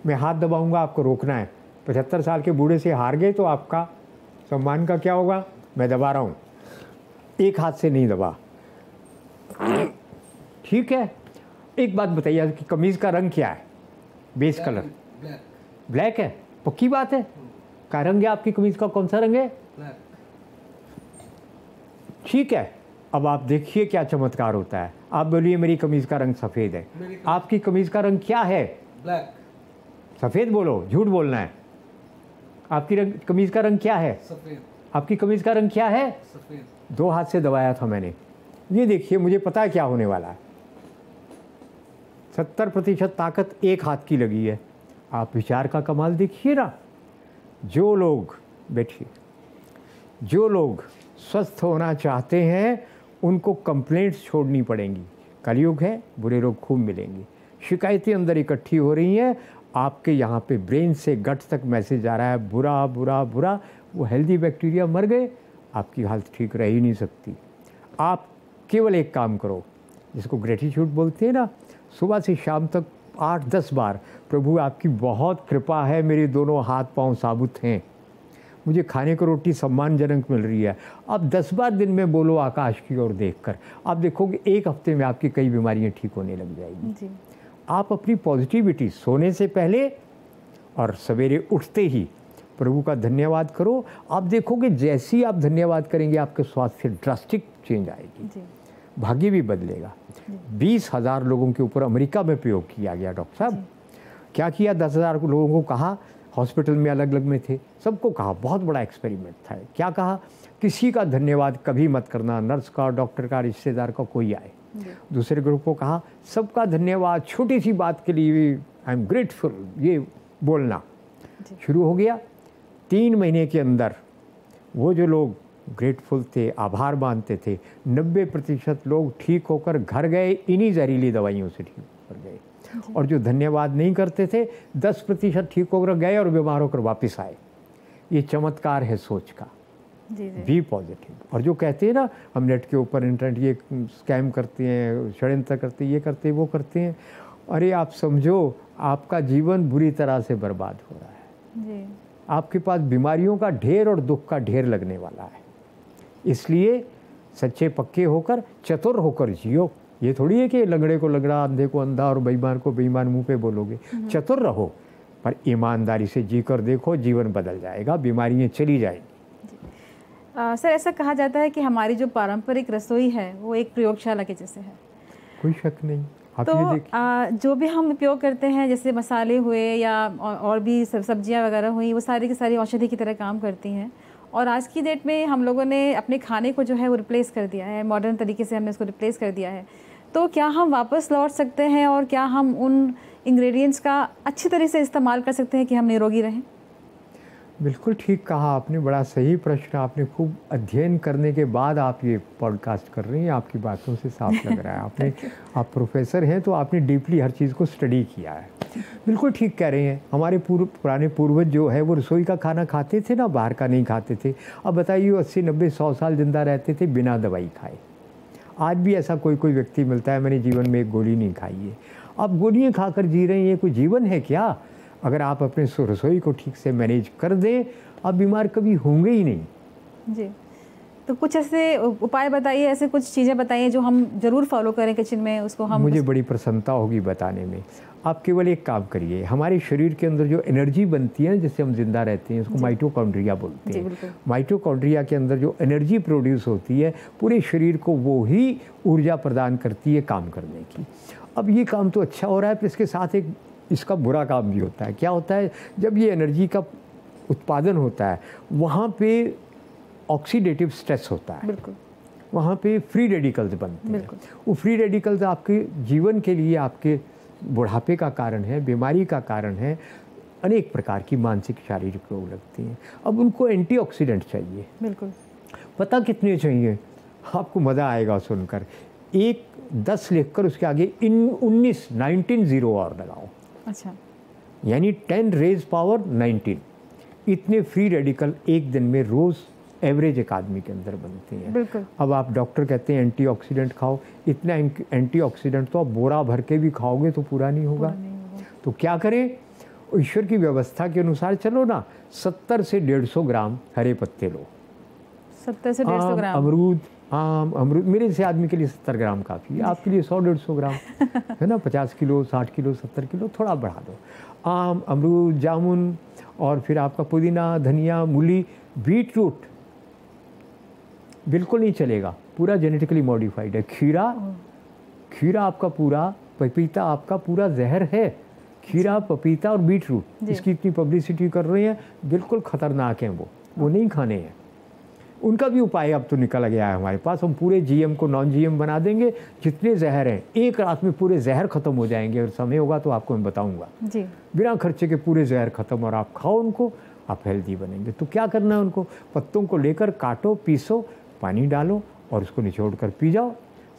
मैं हाथ दबाऊंगा, आपको रोकना है। 75 साल के बूढ़े से हार गए तो आपका सम्मान का क्या होगा? मैं दबा रहा हूँ, एक हाथ से नहीं दबा, ठीक है। एक बात बताइए, आपकी कमीज का रंग क्या है? बेस कलर ब्लैक है, पक्की बात है। क्या रंग है आपकी कमीज का? कौन सा रंग है? ठीक है। अब आप देखिए क्या चमत्कार होता है। आप बोलिए मेरी कमीज का रंग सफ़ेद है, आपकी कमीज का रंग क्या है? ब्लैक। सफ़ेद बोलो, झूठ बोलना है। आपकी कमीज का रंग क्या है? सफ़ेद। आपकी कमीज का रंग क्या है? सफ़ेद। 2 हाथ से दबाया था मैंने। ये देखिए, मुझे पता है क्या होने वाला है। 70% ताकत एक हाथ की लगी है। आप विचार का कमाल देखिए ना। जो लोग, बैठिए, जो लोग स्वस्थ होना चाहते हैं उनको कंप्लेंट्स छोड़नी पड़ेंगी। कलयुग है, बुरे लोग खूब मिलेंगे। शिकायतें अंदर इकट्ठी हो रही हैं, आपके यहाँ पे ब्रेन से गट तक मैसेज आ रहा है, बुरा बुरा बुरा। वो हेल्दी बैक्टीरिया मर गए, आपकी हालत ठीक रह ही नहीं सकती। आप केवल एक काम करो, जिसको ग्रेटिट्यूड बोलते हैं ना, सुबह से शाम तक 8-10 बार, प्रभु आपकी बहुत कृपा है, मेरे दोनों हाथ पांव साबुत हैं, मुझे खाने को रोटी सम्मानजनक मिल रही है। अब 10 बार दिन में बोलो आकाश की ओर देखकर, आप देखोगे 1 हफ्ते में आपकी कई बीमारियां ठीक होने लग जाएगी जी। आप अपनी पॉजिटिविटी सोने से पहले और सवेरे उठते ही प्रभु का धन्यवाद करो। आप देखोगे जैसे ही आप धन्यवाद करेंगे आपके स्वास्थ्य ड्रास्टिक चेंज आएगी जी। भाग्य भी बदलेगा। 20,000 लोगों के ऊपर अमेरिका में प्रयोग किया गया। डॉक्टर साहब क्या किया, 10,000 लोगों को कहा, हॉस्पिटल में अलग अलग में थे, सबको कहा, बहुत बड़ा एक्सपेरिमेंट था। क्या कहा, किसी का धन्यवाद कभी मत करना, नर्स का, डॉक्टर का, रिश्तेदार का, कोई आए। दूसरे ग्रुप को कहा, सबका धन्यवाद, छोटी सी बात के लिए आई एम ग्रेटफुल, ये बोलना शुरू हो गया। 3 महीने के अंदर वो जो लोग ग्रेटफुल थे, आभार मानते थे, 90% लोग ठीक होकर घर गए, इन्हीं जहरीली दवाइयों से ठीक होकर गए। और जो धन्यवाद नहीं करते थे, 10% ठीक होकर गए और बीमार होकर वापस आए। ये चमत्कार है सोच का। Be positive. और जो कहते हैं ना, हम नेट के ऊपर इंटरनेट ये स्कैम करते हैं, षड्यंत्र करते हैं, ये करते हैं, वो करते हैं, अरे आप समझो आपका जीवन बुरी तरह से बर्बाद हो रहा है जी। आपके पास बीमारियों का ढेर और दुख का ढेर लगने वाला है। इसलिए सच्चे पक्के होकर, चतुर होकर जियो। ये थोड़ी है कि लंगड़े को लंगड़ा, अंधे को अंधा और बेईमान को बेईमान मुंह पे बोलोगे। चतुर रहो, पर ईमानदारी से जीकर देखो, जीवन बदल जाएगा, बीमारियां चली जाएंगी। सर, ऐसा कहा जाता है कि हमारी जो पारंपरिक रसोई है वो एक प्रयोगशाला के जैसे है। कोई शक नहीं। तो जो भी हम उपयोग करते हैं, जैसे मसाले हुए या और भी सब्जियां वगैरह हुई, वो सारी की सारी औषधि की तरह काम करती हैं। और आज की डेट में हम लोगों ने अपने खाने को जो है वो रिप्लेस कर दिया है, मॉडर्न तरीके से हमने उसको रिप्लेस कर दिया है। तो क्या हम वापस लौट सकते हैं और क्या हम उन इंग्रेडिएंट्स का अच्छी तरह से इस्तेमाल कर सकते हैं कि हम निरोगी रहें? बिल्कुल ठीक कहा आपने, बड़ा सही प्रश्न। आपने खूब अध्ययन करने के बाद आप ये पॉडकास्ट कर रही हैं, आपकी बातों से साफ लग रहा है। आप प्रोफेसर हैं तो आपने डीपली हर चीज़ को स्टडी किया है। बिल्कुल ठीक कह रहे हैं। हमारे पुराने पूर्वज जो है वो रसोई का खाना खाते थे ना, बाहर का नहीं खाते थे। अब बताइए 80, 90, 100 साल जिंदा रहते थे बिना दवाई खाए। आज भी ऐसा कोई व्यक्ति मिलता है, मैंने जीवन में एक गोली नहीं खाई है। अब गोलियाँ खाकर जी रहे हैं, ये कोई जीवन है क्या? अगर आप अपने रसोई को ठीक से मैनेज कर दें, आप बीमार कभी होंगे ही नहीं जी। तो कुछ ऐसे उपाय बताइए, ऐसे कुछ चीज़ें बताइए जो हम ज़रूर फॉलो करें किचन में, उसको हम मुझे बड़ी प्रसन्नता होगी बताने में। आप केवल एक काम करिए, हमारे शरीर के अंदर जो एनर्जी बनती है, जिससे हम जिंदा रहते हैं, उसको माइटोकॉन्ड्रिया बोलते हैं। माइटोकॉन्ड्रिया के अंदर जो एनर्जी प्रोड्यूस होती है, पूरे शरीर को वो ही ऊर्जा प्रदान करती है काम करने की। अब ये काम तो अच्छा हो रहा है, पर इसके साथ एक इसका बुरा काम भी होता है। क्या होता है, जब ये एनर्जी का उत्पादन होता है, वहाँ पे ऑक्सीडेटिव स्ट्रेस होता है। बिल्कुल। वहाँ पे फ्री रेडिकल्स बनते हैं। वो फ्री रेडिकल्स आपके जीवन के लिए, आपके बुढ़ापे का कारण है, बीमारी का कारण है, अनेक प्रकार की मानसिक शारीरिक रोग लगती हैं। अब उनको एंटीऑक्सीडेंट चाहिए। बिल्कुल। पता कितने चाहिए? आपको मज़ा आएगा सुनकर। 10 लिखकर उसके आगे 19 0 और लगाओ। अच्छा। यानी 10 रेज पावर 19। इतने फ्री रेडिकल एक दिन में रोज़ एवरेज एक आदमी के अंदर बनते हैं। बिल्कुल। अब आप डॉक्टर कहते हैं एंटीऑक्सीडेंट खाओ, इतना एंटीऑक्सीडेंट तो आप बोरा भर के भी खाओगे तो पूरा नहीं होगा। तो क्या करें? ईश्वर की व्यवस्था के अनुसार चलो ना। 70 से 150 ग्राम हरे पत्ते लो। 70 से 150 ग्राम अमरूद मेरे से आदमी के लिए 70 ग्राम काफ़ी है, आपके लिए 100-150 ग्राम है ना। 50 किलो, 60 किलो, 70 किलो, थोड़ा बढ़ा दो। आम, अमरूद, जामुन, और फिर आपका पुदीना, धनिया, मूली, बीटरूट बिल्कुल नहीं चलेगा, पूरा जेनेटिकली मॉडिफाइड है। खीरा आपका पूरा, पपीता आपका पूरा जहर है। खीरा, पपीता और बीटरूट, इसकी इतनी पब्लिसिटी कर रहे हैं, बिल्कुल ख़तरनाक हैं वो नहीं खाने हैं। उनका भी उपाय अब तो निकल गया है हमारे पास। हम पूरे जीएम को नॉन जीएम बना देंगे। जितने जहर हैं, एक रात में पूरे जहर ख़त्म हो जाएंगे। अगर समय होगा तो आपको मैं बताऊंगा जी। बिना खर्चे के पूरे जहर ख़त्म, और आप खाओ उनको, आप हेल्दी बनेंगे। तो क्या करना है, उनको पत्तों को लेकर काटो, पीसो, पानी डालो और उसको निचोड़ कर पी जाओ।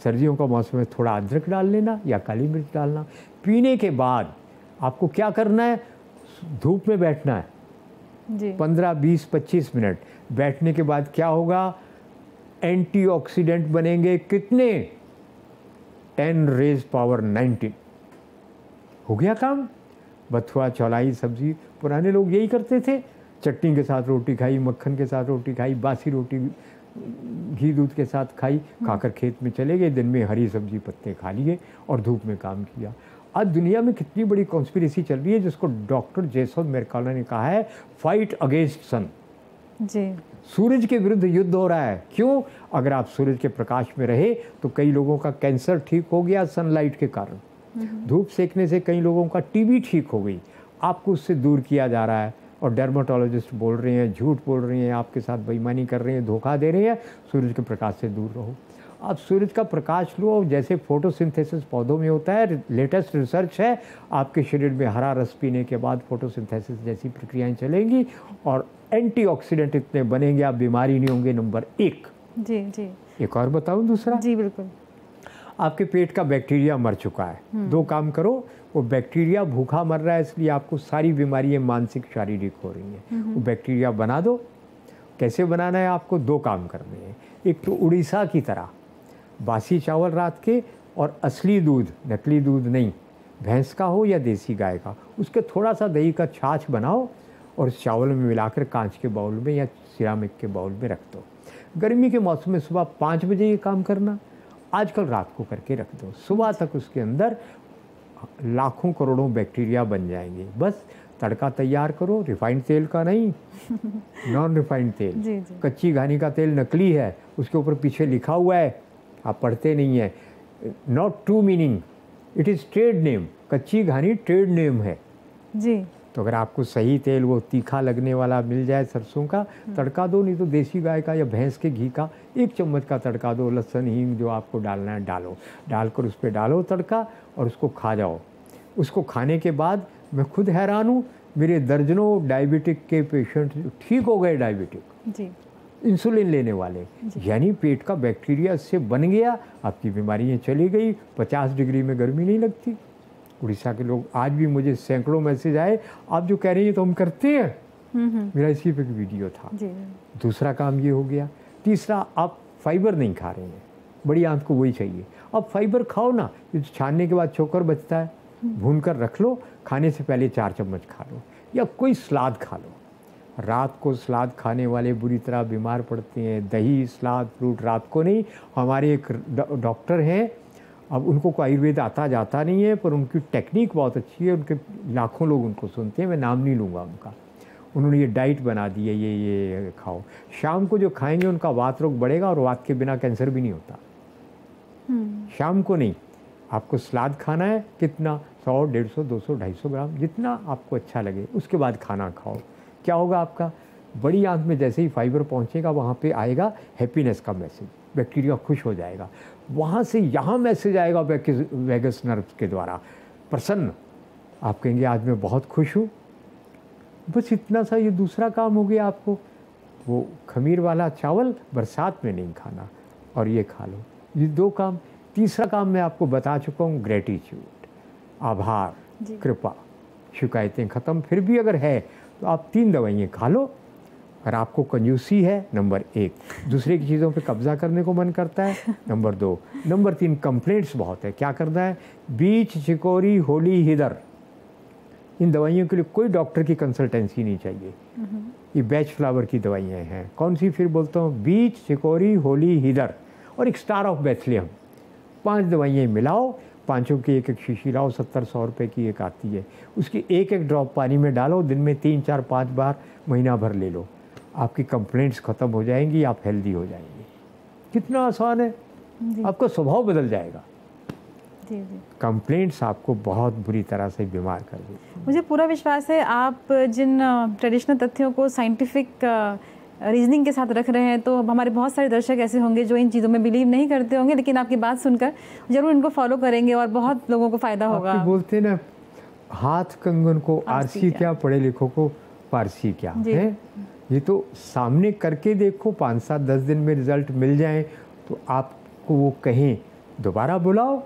सर्दियों का मौसम में थोड़ा अदरक डाल लेना या काली मिर्च डालना। पीने के बाद आपको क्या करना है, धूप में बैठना है जी। 15, 20, 25 मिनट। बैठने के बाद क्या होगा, एंटीऑक्सीडेंट बनेंगे। कितने? 10 रेज पावर 19। हो गया काम। बथुआ, चौलाई, सब्जी, पुराने लोग यही करते थे। चटनी के साथ रोटी खाई, मक्खन के साथ रोटी खाई, बासी रोटी घी दूध के साथ खाई, खाकर खेत में चले गए, दिन में हरी सब्जी पत्ते खा लिए और धूप में काम किया। आज दुनिया में कितनी बड़ी कॉन्स्पिरेसी चल रही है, जिसको डॉक्टर जेसन मेरकाला ने कहा है, फाइट अगेंस्ट सन। जी। सूरज के विरुद्ध युद्ध हो रहा है। क्यों? अगर आप सूरज के प्रकाश में रहे तो कई लोगों का कैंसर ठीक हो गया सनलाइट के कारण। धूप सेकने से कई लोगों का टीबी ठीक हो गई। आपको उससे दूर किया जा रहा है और डर्माटोलॉजिस्ट बोल रहे हैं, झूठ बोल रहे हैं, आपके साथ बेईमानी कर रहे हैं, धोखा दे रहे हैं। सूरज के प्रकाश से दूर रहो। आप सूरज का प्रकाश लो और जैसे फोटोसिंथेसिस पौधों में होता है, लेटेस्ट रिसर्च है, आपके शरीर में हरा रस पीने के बाद फोटोसिंथेसिस जैसी प्रक्रियाएं चलेंगी और एंटीऑक्सीडेंट इतने बनेंगे, आप बीमारी नहीं होंगे। नंबर 1। जी जी। एक और बताऊं दूसरा? जी बिल्कुल। आपके पेट का बैक्टीरिया मर चुका है। 2 काम करो। वो बैक्टीरिया भूखा मर रहा है, इसलिए आपको सारी बीमारियां मानसिक शारीरिक हो रही हैं। वो बैक्टीरिया बना दो। कैसे बनाना है? आपको 2 काम करने हैं। एक तो उड़ीसा की तरह बासी चावल रात के और असली दूध, नकली दूध नहीं, भैंस का हो या देसी गाय का, उसके थोड़ा सा दही का छाछ बनाओ और उस चावल में मिलाकर कांच के बाउल में या सिरामिक के बाउल में रख दो। गर्मी के मौसम में सुबह 5 बजे ये काम करना, आजकल रात को करके रख दो। सुबह तक उसके अंदर लाखों करोड़ों बैक्टीरिया बन जाएंगे। बस तड़का तैयार करो, रिफाइंड तेल का नहीं, नॉन रिफाइंड तेल। जी जी। कच्ची घानी का तेल नकली है, उसके ऊपर पीछे लिखा हुआ है, आप पढ़ते नहीं है, not true meaning, it is trade name. कच्ची घानी ट्रेड नेम है जी। तो अगर आपको सही तेल वो तीखा लगने वाला मिल जाए सरसों का, तड़का दो, नहीं तो देसी गाय का या भैंस के घी का 1 चम्मच का तड़का दो। लहसुन हींग जो आपको डालना है डालो, डालकर उस पर डालो तड़का और उसको खा जाओ। उसको खाने के बाद मैं खुद हैरान हूँ, मेरे दर्जनों डायबिटिक के पेशेंट ठीक हो गए। डायबिटिक जी। इंसुलिन लेने वाले, यानी पेट का बैक्टीरिया इससे बन गया, आपकी बीमारियाँ चली गई। 50 डिग्री में गर्मी नहीं लगती। उड़ीसा के लोग आज भी मुझे सैकड़ों मैसेज आए, आप जो कह रही हैं तो हम करते हैं। मेरा इसी पे वीडियो था। जी। दूसरा काम ये हो गया। तीसरा, आप फाइबर नहीं खा रहे हैं, बड़ी आंत को वही चाहिए। अब फाइबर खाओ ना, ये छानने के बाद चोकर बचता है, भून कर रख लो, खाने से पहले 4 चम्मच खा लो या कोई सलाद खा लो। रात को सलाद खाने वाले बुरी तरह बीमार पड़ते हैं। दही, सलाद, फ्रूट रात को नहीं। हमारे एक डॉक्टर हैं, अब उनको कोई आयुर्वेद आता जाता नहीं है, पर उनकी टेक्निक बहुत अच्छी है, उनके लाखों लोग उनको सुनते हैं, मैं नाम नहीं लूँगा उनका। उन्होंने ये डाइट बना दी है, ये खाओ, शाम को जो खाएंगे उनका वात रोग बढ़ेगा और वात के बिना कैंसर भी नहीं होता। शाम को नहीं, आपको सलाद खाना है, कितना 100, 150, 200, 250 ग्राम, जितना आपको अच्छा लगे, उसके बाद खाना खाओ। क्या होगा? आपका बड़ी आंत में जैसे ही फाइबर पहुंचेगा, वहाँ पे आएगा हैप्पीनेस का मैसेज, बैक्टीरिया खुश हो जाएगा। वहाँ से यहाँ मैसेज आएगा वेगस नर्व के द्वारा, प्रसन्न। आप कहेंगे आज मैं बहुत खुश हूँ। बस इतना सा ये दूसरा काम हो गया आपको। वो खमीर वाला चावल बरसात में नहीं खाना और ये खा लो, ये 2 काम। तीसरा काम मैं आपको बता चुका हूँ, ग्रेटिट्यूड, आभार, कृपा। शिकायतें ख़त्म। फिर भी अगर है तो आप 3 दवाइयाँ खा लो। अगर आपको कंजूसी है, नंबर 1, दूसरे की चीज़ों पे कब्जा करने को मन करता है, नंबर 2, नंबर 3, कंप्लेंट्स बहुत है, क्या करना है? बीच, चिकोरी, होली, हिदर, इन दवाइयों के लिए कोई डॉक्टर की कंसल्टेंसी नहीं चाहिए। ये बैच फ्लावर की दवाइयाँ हैं। कौन सी फिर बोलता हूँ? बीच, चिकोरी, होली, हिदर और एक स्टार ऑफ बेथलेहम। 5 दवाइयाँ मिलाओ, 5 की 1-1 शीशी लाओ, 70-100 रुपये की एक आती है। उसकी 1-1 ड्रॉप पानी में डालो, दिन में 3, 4, 5 बार महीना भर ले लो। आपकी कंप्लेंट्स ख़त्म हो जाएंगी, आप हेल्दी हो जाएंगे। कितना आसान है, आपका स्वभाव बदल जाएगा। जी जी। कंप्लेंट्स आपको बहुत बुरी तरह से बीमार कर देती। मुझे पूरा विश्वास है आप जिन ट्रेडिशनल तथ्यों को साइंटिफिक रीजनिंग के साथ रख रहे हैं, तो हमारे बहुत सारे दर्शक ऐसे होंगे जो इन चीज़ों में बिलीव नहीं करते होंगे, लेकिन आपकी बात सुनकर ज़रूर इनको फॉलो करेंगे और बहुत लोगों को फ़ायदा होगा। बोलते ना, हाथ कंगन को आरसी क्या, पढ़े लिखों को पारसी क्या है। ये तो सामने करके देखो, 5-7-10 दिन में रिजल्ट मिल जाए तो आपको वो कहें दोबारा बुलाओ,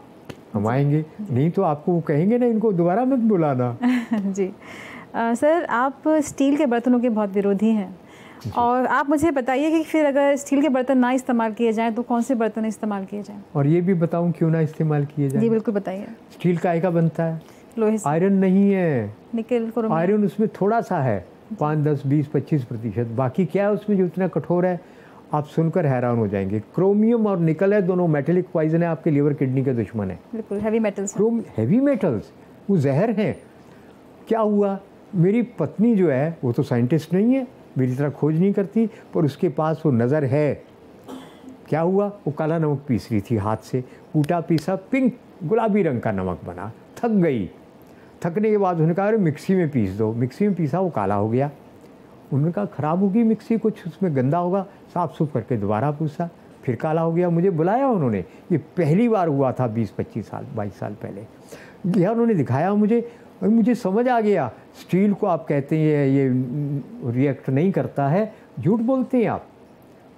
हम आएंगे। नहीं तो आपको वो कहेंगे ना, इनको दोबारा मत बुलाना। जी सर, आप स्टील के बर्तनों के बहुत विरोधी हैं, और आप मुझे बताइए कि फिर अगर स्टील के बर्तन ना इस्तेमाल किए जाएं तो कौन से बर्तन इस्तेमाल किए जाएं? और ये भी बताऊं क्यों ना इस्तेमाल किए जाएं? जी बिल्कुल बताइए। स्टील काय का बनता है? लोहे से। आयरन नहीं है, निकल, क्रोमियम। आयरन उसमें थोड़ा सा है, 5, 10, 20, 25%। बाकी क्या है उसमें जो इतना कठोर है, आप सुनकर हैरान हो जाएंगे। क्रोमियम और निकल है, दोनों मेटेलिक पॉइजन है, आपके लिवर किडनी के दुश्मन है। बिल्कुल हैवी मेटल्स। हैवी मेटल्स वो जहर हैं। क्या हुआ, मेरी पत्नी जो है वो तो साइंटिस्ट नहीं है, मेरी तरह खोज नहीं करती, पर उसके पास वो नज़र है। क्या हुआ, वो काला नमक पीस रही थी हाथ से, कूटा पीसा पिंक गुलाबी रंग का नमक बना। थक गई, थकने के बाद उन्होंने कहा अरे मिक्सी में पीस दो। मिक्सी में पीसा, वो काला हो गया। उन्होंने कहा ख़राब होगी मिक्सी, कुछ उसमें गंदा होगा। साफ़ सुफ करके दोबारा पूछा, फिर काला हो गया। मुझे बुलाया उन्होंने, ये पहली बार हुआ था 20-25 साल 22 साल पहले। यह उन्होंने दिखाया मुझे, और मुझे समझ आ गया स्टील को आप कहते हैं ये रिएक्ट नहीं करता है, झूठ बोलते हैं आप।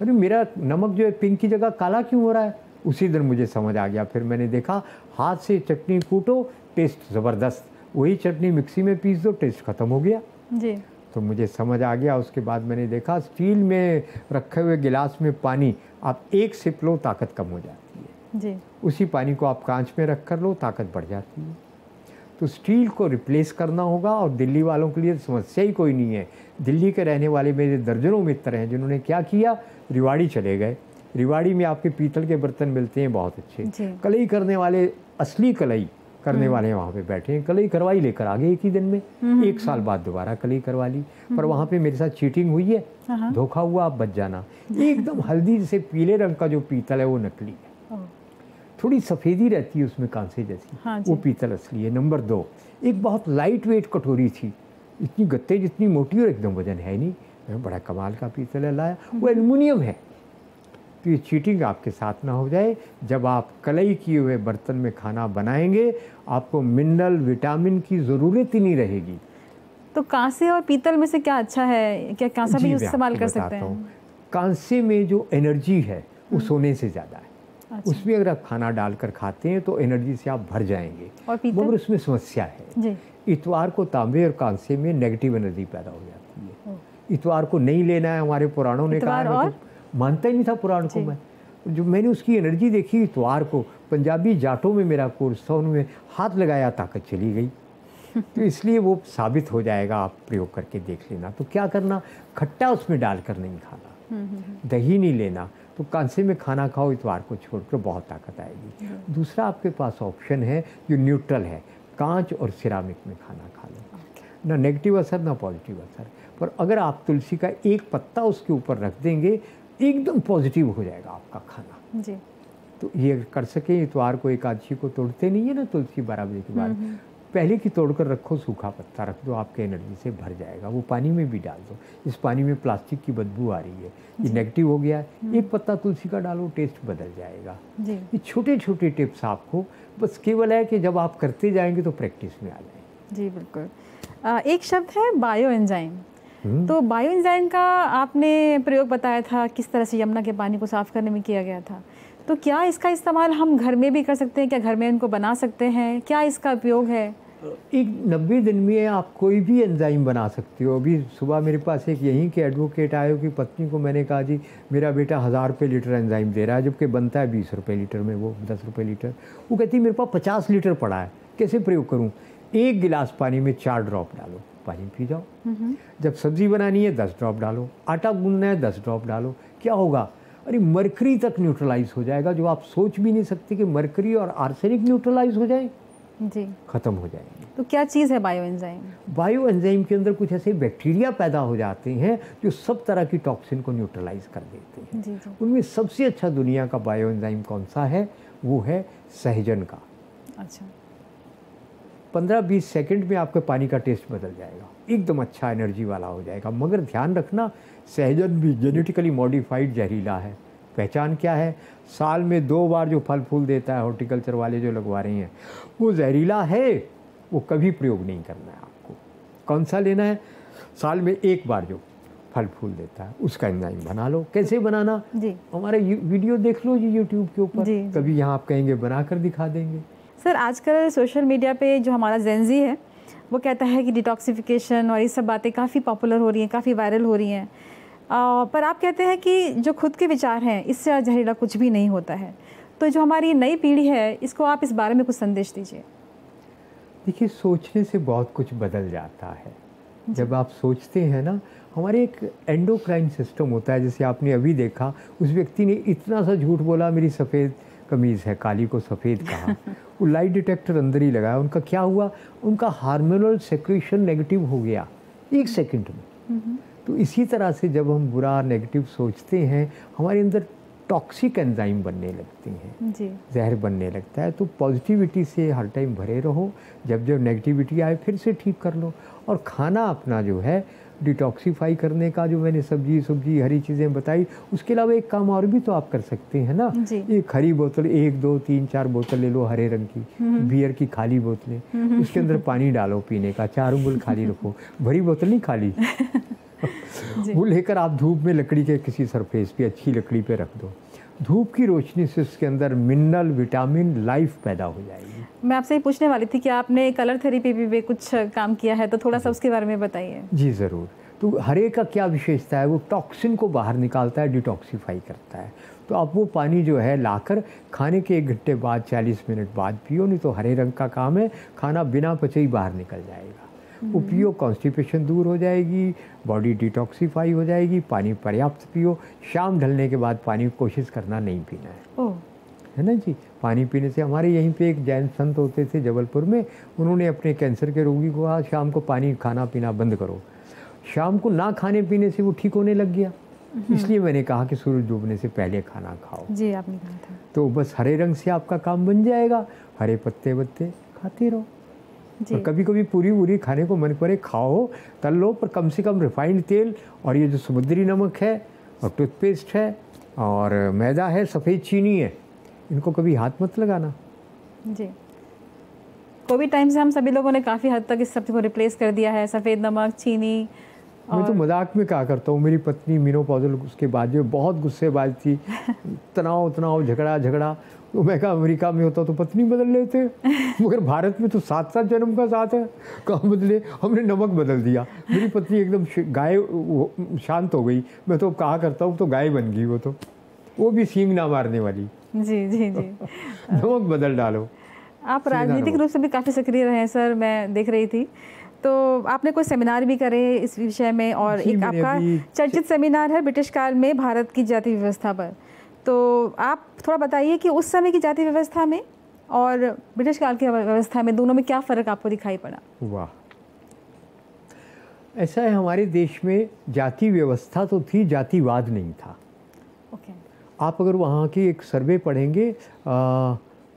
अरे मेरा नमक जो है पिंक की जगह काला क्यों हो रहा है? उसी दिन मुझे समझ आ गया। फिर मैंने देखा हाथ से चटनी कूटो, टेस्ट ज़बरदस्त, वही चटनी मिक्सी में पीस दो, टेस्ट ख़त्म हो गया जी। तो मुझे समझ आ गया। उसके बाद मैंने देखा स्टील में रखे हुए गिलास में पानी आप एक सिप लो, ताकत कम हो जाती है जी। उसी पानी को आप कांच में रख कर लो, ताकत बढ़ जाती है। तो स्टील को रिप्लेस करना होगा। और दिल्ली वालों के लिए समस्या ही कोई नहीं है। दिल्ली के रहने वाले मेरे दर्जनों मित्र हैं जिन्होंने क्या किया, रिवाड़ी चले गए। रिवाड़ी में आपके पीतल के बर्तन मिलते हैं बहुत अच्छे, कलई करने वाले, असली कलई करने वाले वहाँ पे बैठे हैं। कलई करवाई लेकर आ गए एक ही दिन में। 1 साल बाद दोबारा कलई करवा ली। पर वहाँ पे मेरे साथ चीटिंग हुई है, धोखा हुआ, आप बच जाना। एकदम हल्दी से पीले रंग का जो पीतल है वो नकली है, थोड़ी सफ़ेदी रहती है उसमें कांसे जैसी, वो पीतल असली है। नंबर 2, एक बहुत लाइट वेट कटोरी थी, इतनी गत्ते जितनी मोटी और एकदम वजन है नहीं। बड़ा कमाल का पीतल है, लाया, वो एल्युमिनियम है। तो ये चीटिंग आपके साथ ना हो जाए। जब आप कलई किए हुए बर्तन में खाना बनाएंगे, आपको मिनरल विटामिन की ज़रूरत ही नहीं रहेगी। तो कांसे और पीतल में से क्या अच्छा है? क्या कांसा भी इस्तेमाल कर सकते हैं? कांसे में जो एनर्जी है वो सोने से ज़्यादा है। अच्छा। उसमें अगर आप खाना डालकर खाते हैं तो एनर्जी से आप भर जाएंगे। और पीतल? मगर उसमें समस्या है जी। इतवार को तांबे और कांसे में नेगेटिव एनर्जी पैदा हो जाती है। इतवार को नहीं लेना है, हमारे पुराणों ने कहा। मानता ही नहीं था पुराण को मैं। जो मैंने उसकी एनर्जी देखी इतवार को, पंजाबी जाटों में मेरा कोर्स था, उनमें हाथ लगाया, ताकत चली गई। तो इसलिए वो साबित हो जाएगा, आप प्रयोग करके देख लेना। तो क्या करना, खट्टा उसमें डालकर नहीं खाना, दही नहीं लेना। तो कांसे में खाना खाओ, इतवार को छोड़कर बहुत ताकत आएगी। दूसरा आपके पास ऑप्शन है जो न्यूट्रल है, कांच और सिरामिक में खाना खा लो, ना नेगेटिव असर ना पॉजिटिव असर। पर अगर आप तुलसी का एक पत्ता उसके ऊपर रख देंगे, एकदम पॉजिटिव हो जाएगा आपका खाना जी। तो ये कर सके। इतवार को एकादशी को तोड़ते नहीं है ना तुलसी, 12 बजे के बाद पहले की तोड़कर रखो, सूखा पत्ता रख दो, आपके एनर्जी से भर जाएगा। वो पानी में भी डाल दो। इस पानी में प्लास्टिक की बदबू आ रही है, ये नेगेटिव हो गया है, एक पत्ता तुलसी का डालो, टेस्ट बदल जाएगा जी। ये छोटे छोटे टिप्स आपको बस केवल है कि जब आप करते जाएंगे तो प्रैक्टिस में आ जाएंगे जी। बिल्कुल। एक शब्द है बायो एंजाइम। तो बायो एंजाइम का आपने प्रयोग बताया था, किस तरह से यमुना के पानी को साफ़ करने में किया गया था। तो क्या इसका इस्तेमाल हम घर में भी कर सकते हैं? क्या घर में इनको बना सकते हैं? क्या इसका उपयोग है? एक 90 दिन में आप कोई भी एंजाइम बना सकते हो। अभी सुबह मेरे पास एक यहीं के एडवोकेट आए हो कि पत्नी को मैंने कहा जी मेरा बेटा 1000 रुपये लीटर एंजाइम दे रहा है, जबकि बनता है 20 रुपये लीटर में, वो 10 रुपये लीटर। वो कहती मेरे पास 50 लीटर पड़ा है, कैसे प्रयोग करूँ? 1 गिलास पानी में 4 ड्रॉप डालो, पानी पी जाओ। जब सब्जी बनानी है 10 ड्रॉप डालो, आटा गूंदना है 10 ड्रॉप डालो। क्या होगा? अरे मरकरी तक न्यूट्रलाइज हो जाएगा, जो आप सोच भी नहीं सकते कि मरकरी और आर्सेनिक न्यूट्रलाइज हो जाए जी, खत्म हो जाएंगे। तो क्या चीज़ है बायो एंजाइम? बायो एंजाइम के अंदर कुछ ऐसे बैक्टीरिया पैदा हो जाते हैं जो सब तरह की टॉक्सिन को न्यूट्रलाइज कर देते हैं जी जी। उनमें सबसे अच्छा दुनिया का बायो एंजाइम कौन सा है? वो है सहजन का। अच्छा। 15-20 सेकंड में आपके पानी का टेस्ट बदल जाएगा, एकदम अच्छा एनर्जी वाला हो जाएगा। मगर ध्यान रखना, सहजन भी जेनेटिकली मॉडिफाइड जहरीला है। पहचान क्या है? साल में 2 बार जो फल फूल देता है, हॉर्टिकल्चर वाले जो लगवा रहे हैं, वो जहरीला है, वो कभी प्रयोग नहीं करना है आपको। कौन सा लेना है? साल में 1 बार जो फल फूल देता है, उसका एंजाइम बना लो। कैसे बनाना जी? हमारे वीडियो देख लो जी यूट्यूब के ऊपर, कभी यहाँ आप कहेंगे बना कर दिखा देंगे। सर आजकल सोशल मीडिया पे जो हमारा जेनजी है वो कहता है कि डिटॉक्सिफिकेशन और ये सब बातें काफ़ी पॉपुलर हो रही हैं, काफ़ी वायरल हो रही हैं, पर आप कहते हैं कि जो खुद के विचार हैं इससे जहरीला कुछ भी नहीं होता है। तो जो हमारी नई पीढ़ी है, इसको आप इस बारे में कुछ संदेश दीजिए। देखिए, सोचने से बहुत कुछ बदल जाता है। जब आप सोचते हैं ना, हमारे एक एंडोक्राइन सिस्टम होता है, जैसे आपने अभी देखा, उस व्यक्ति ने इतना सा झूठ बोला, मेरी सफ़ेद कमीज़ है, काली को सफ़ेद कहा। वो लाइट डिटेक्टर अंदर ही लगाया। उनका क्या हुआ? उनका हार्मोनल सेक्रेशन नेगेटिव हो गया 1 सेकंड में। तो इसी तरह से जब हम बुरा नेगेटिव सोचते हैं, हमारे अंदर टॉक्सिक एंजाइम बनने लगते हैं जी। जहर बनने लगता है। तो पॉजिटिविटी से हर टाइम भरे रहो, जब जब नेगेटिविटी आए फिर से ठीक कर लो। और खाना अपना जो है डिटॉक्सीफाई करने का, जो मैंने सब्जी हरी चीज़ें बताई, उसके अलावा एक काम और भी तो आप कर सकते हैं ना। एक हरी बोतल 1 2 3 4 बोतल ले लो हरे रंग की, बियर की खाली बोतलें, उसके अंदर पानी डालो पीने का, 4 उंगल खाली रखो, भरी बोतल नहीं खाली वो लेकर आप धूप में लकड़ी के किसी सरफेस पे, अच्छी लकड़ी पे रख दो। धूप की रोशनी से उसके अंदर मिनरल विटामिन लाइफ पैदा हो जाएगी। मैं आपसे ये पूछने वाली थी कि आपने कलर थेरेपी भी कुछ काम किया है, तो थोड़ा सा उसके बारे में बताइए। जी ज़रूर। तो हरे का क्या विशेषता है, वो टॉक्सिन को बाहर निकालता है, डिटॉक्सीफाई करता है। तो आप वो पानी जो है लाकर खाने के 1 घंटे बाद 40 मिनट बाद पियो, नहीं तो हरे रंग का काम है, खाना बिना पचे ही बाहर निकल जाएगा। वो पियो, कॉन्स्टिपेशन दूर हो जाएगी, बॉडी डिटॉक्सीफाई हो जाएगी। पानी पर्याप्त पियो, शाम ढलने के बाद पानी कोशिश करना नहीं पीना है। है ना जी। पानी पीने से, हमारे यहीं पे एक जैन संत होते थे जबलपुर में, उन्होंने अपने कैंसर के रोगी को कहा शाम को पानी खाना पीना बंद करो। शाम को ना खाने पीने से वो ठीक होने लग गया। इसलिए मैंने कहा कि सूरज डूबने से पहले खाना खाओ। जी, आपने कहा था। तो बस हरे रंग से आपका काम बन जाएगा, हरे पत्ते वत्ते खाते रहो। और कभी कभी पूरी खाने को मन करे खाओ, तल लो, पर कम से कम रिफाइंड तेल और ये जो समुद्री नमक है और टूथपेस्ट है और मैदा है, सफ़ेद चीनी है, इनको कभी हाथ मत लगाना। जी। कोविड टाइम से हम सभी लोगों ने काफ़ी हद तक इस सब को रिप्लेस कर दिया है, सफ़ेद नमक, चीनी। मैं तो मजाक में कहा करता हूँ, मेरी पत्नी मेनोपॉज़ल उसके बाद जो बहुत गुस्सेबाज थी, तनाव झगड़ा, तो मैं कहा अमेरिका में होता तो पत्नी बदल लेते, मगर भारत में तो 7 जन्म का साथ है, कहाँ बदले, हमने नमक बदल दिया। मेरी पत्नी एकदम गाय शांत हो गई। मैं तो कहा करता हूँ तो गाय बन गई वो भी सींग ना मारने वाली। जी। नमक बदल डालो। आप राजनीतिक रूप से भी काफ़ी सक्रिय रहे हैं सर, मैं देख रही थी। तो आपने कोई सेमिनार भी करे इस विषय में, और एक आपका चर्चित सेमिनार है ब्रिटिश काल में भारत की जाति व्यवस्था पर। तो आप थोड़ा बताइए कि उस समय की जाति व्यवस्था में और ब्रिटिश काल की व्यवस्था में, दोनों में क्या फ़र्क आपको दिखाई पड़ा? वाह, ऐसा है, हमारे देश में जाति व्यवस्था तो थी, जातिवाद नहीं था। ओके। आप अगर वहाँ की एक सर्वे पढ़ेंगे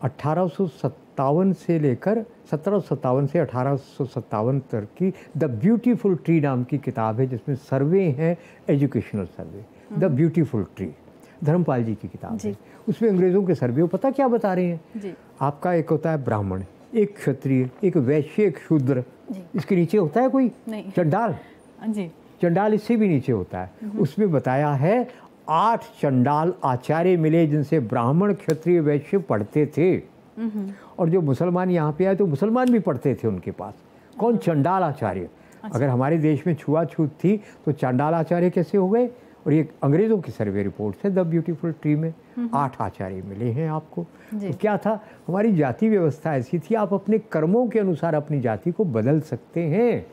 1857 से लेकर 1757 से 1857 तक की द ब्यूटीफुल ट्री नाम की किताब है, जिसमें सर्वे हैं, educational survey, the beautiful tree, Dharampal ji की किताब है। उसमें अंग्रेज़ों के सर्वे पता क्या बता रहे हैं जी? आपका एक होता है ब्राह्मण, एक क्षत्रिय, एक वैश्य, एक शूद्र, इसके नीचे होता है कोई चंडाल जी, चंडाल इससे भी नीचे होता है। उसमें बताया है 8 चंडाल आचार्य मिले जिनसे ब्राह्मण, क्षत्रिय, वैश्य पढ़ते थे। और जो मुसलमान यहाँ पे आए तो मुसलमान भी पढ़ते थे उनके पास। कौन? चंडाल आचार्य। अगर हमारे देश में छुआछूत थी तो चंडाल आचार्य कैसे हो गए? और ये अंग्रेज़ों की सर्वे रिपोर्ट है द ब्यूटीफुल ट्री में 8 आचार्य मिले हैं आपको। तो क्या था, हमारी जाति व्यवस्था ऐसी थी, आप अपने कर्मों के अनुसार अपनी जाति को बदल सकते हैं।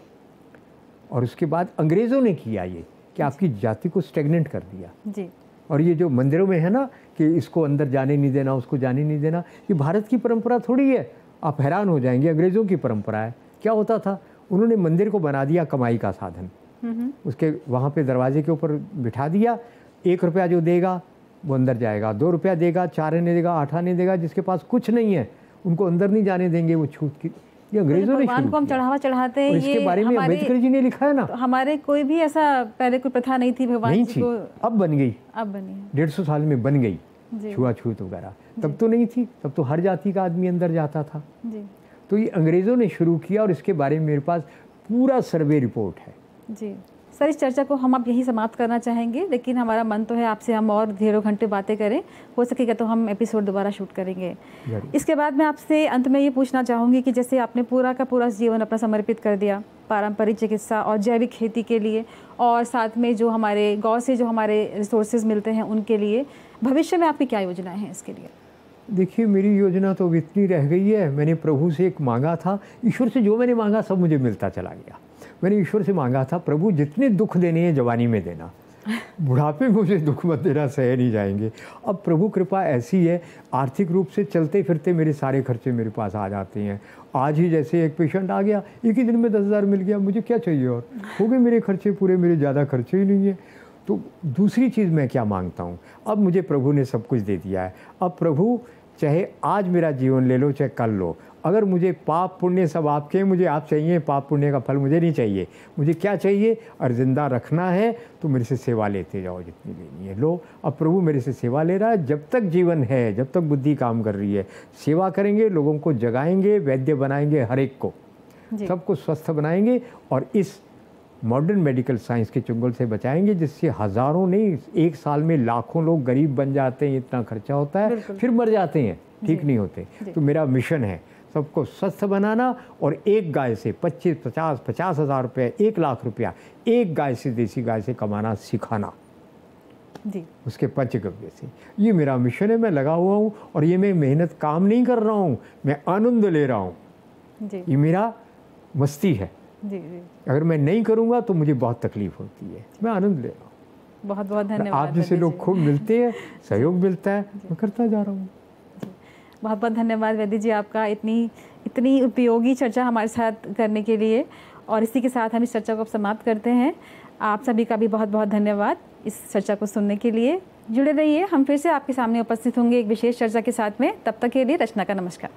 और उसके बाद अंग्रेज़ों ने किया ये कि आपकी जाति को स्टेगनेंट कर दिया जी। और ये जो मंदिरों में है ना कि इसको अंदर जाने नहीं देना, उसको जाने नहीं देना, ये भारत की परंपरा थोड़ी है। आप हैरान हो जाएंगे, अंग्रेज़ों की परंपरा है। क्या होता था, उन्होंने मंदिर को बना दिया कमाई का साधन। उसके वहाँ पे दरवाजे के ऊपर बिठा दिया, 1 रुपया जो देगा वो अंदर जाएगा, 2 रुपया देगा, 4 आने देगा, 8 आने देगा, जिसके पास कुछ नहीं है उनको अंदर नहीं जाने देंगे, वो छूट की। ये अंग्रेजों ने भगवान को हम चढ़ावा चढ़ाते हैं, इसके बारे में अम्बेडकर जी ने लिखा है ना। तो हमारे कोई भी ऐसा पहले कोई प्रथा नहीं थी, भगवान जी को अब बन गई, अब बनी 150 साल में बन गई छुआछूत वगैरह। तब तो नहीं थी, तब तो हर जाति का आदमी अंदर जाता था जी। तो ये अंग्रेज़ों ने शुरू किया और इसके बारे में मेरे पास पूरा सर्वे रिपोर्ट है जी। सर, इस चर्चा को हम अब यही समाप्त करना चाहेंगे, लेकिन हमारा मन तो है आपसे हम और ढेरों घंटे बातें करें, हो सकेगा तो हम एपिसोड दोबारा शूट करेंगे। इसके बाद मैं आपसे अंत में ये पूछना चाहूँगी कि जैसे आपने पूरा का पूरा जीवन अपना समर्पित कर दिया पारंपरिक चिकित्सा और जैविक खेती के लिए, और साथ में जो हमारे गौ से जो हमारे रिसोर्सेज मिलते हैं उनके लिए, भविष्य में आपकी क्या योजनाएँ हैं इसके लिए? देखिए, मेरी योजना तो इतनी रह गई है, मैंने प्रभु से एक मांगा था, ईश्वर से जो मैंने मांगा सब मुझे मिलता चला गया। मैंने ईश्वर से मांगा था, प्रभु जितने दुख देने हैं जवानी में देना, बुढ़ापे में मुझे दुख मत देना, सह नहीं जाएंगे। अब प्रभु कृपा ऐसी है, आर्थिक रूप से चलते फिरते मेरे सारे खर्चे मेरे पास आ जाते हैं। आज ही जैसे एक पेशेंट आ गया, एक ही दिन में 10,000 मिल गया, मुझे क्या चाहिए और हो गए मेरे खर्चे पूरे, मेरे ज़्यादा खर्चे ही नहीं है। तो दूसरी चीज़ मैं क्या मांगता हूँ, अब मुझे प्रभु ने सब कुछ दे दिया है। अब प्रभु चाहे आज मेरा जीवन ले लो चाहे कल लो, अगर मुझे पाप पुण्य सब आपके, मुझे आप चाहिए, पाप पुण्य का फल मुझे नहीं चाहिए। मुझे क्या चाहिए, और ज़िंदा रखना है तो मेरे से सेवा लेते जाओ, जितनी लेनी है लो। अब प्रभु मेरे से सेवा ले रहा है, जब तक जीवन है, जब तक बुद्धि काम कर रही है, सेवा करेंगे, लोगों को जगाएंगे, वैद्य बनाएंगे, हर एक को, सबको स्वस्थ बनाएंगे और इस मॉडर्न मेडिकल साइंस के चुंगल से बचाएंगे, जिससे हज़ारों नहीं, एक साल में लाखों लोग गरीब बन जाते हैं, इतना खर्चा होता है, फिर मर जाते हैं, ठीक नहीं होते। तो मेरा मिशन है सबको स्वस्थ बनाना और एक गाय से 50 हज़ार रुपये, 1 लाख रुपया एक गाय से, देसी गाय से कमाना सिखाना जी, उसके पंचगव्य से। ये मेरा मिशन है, मैं लगा हुआ हूँ और ये मैं मेहनत काम नहीं कर रहा हूँ, मैं आनंद ले रहा हूँ जी, ये मेरा मस्ती है जी जी। अगर मैं नहीं करूँगा तो मुझे बहुत तकलीफ होती है, मैं आनंद ले रहा हूँ। बहुत बहुत धन्यवाद। आप जैसे लोग खूब मिलते हैं, सहयोग मिलता है, मैं करता जा रहा हूँ। बहुत बहुत धन्यवाद वैद्य जी आपका, इतनी उपयोगी चर्चा हमारे साथ करने के लिए। और इसी के साथ हम इस चर्चा को अब समाप्त करते हैं। आप सभी का भी बहुत बहुत धन्यवाद इस चर्चा को सुनने के लिए। जुड़े रहिए, हम फिर से आपके सामने उपस्थित होंगे एक विशेष चर्चा के साथ में। तब तक के लिए रचना का नमस्कार।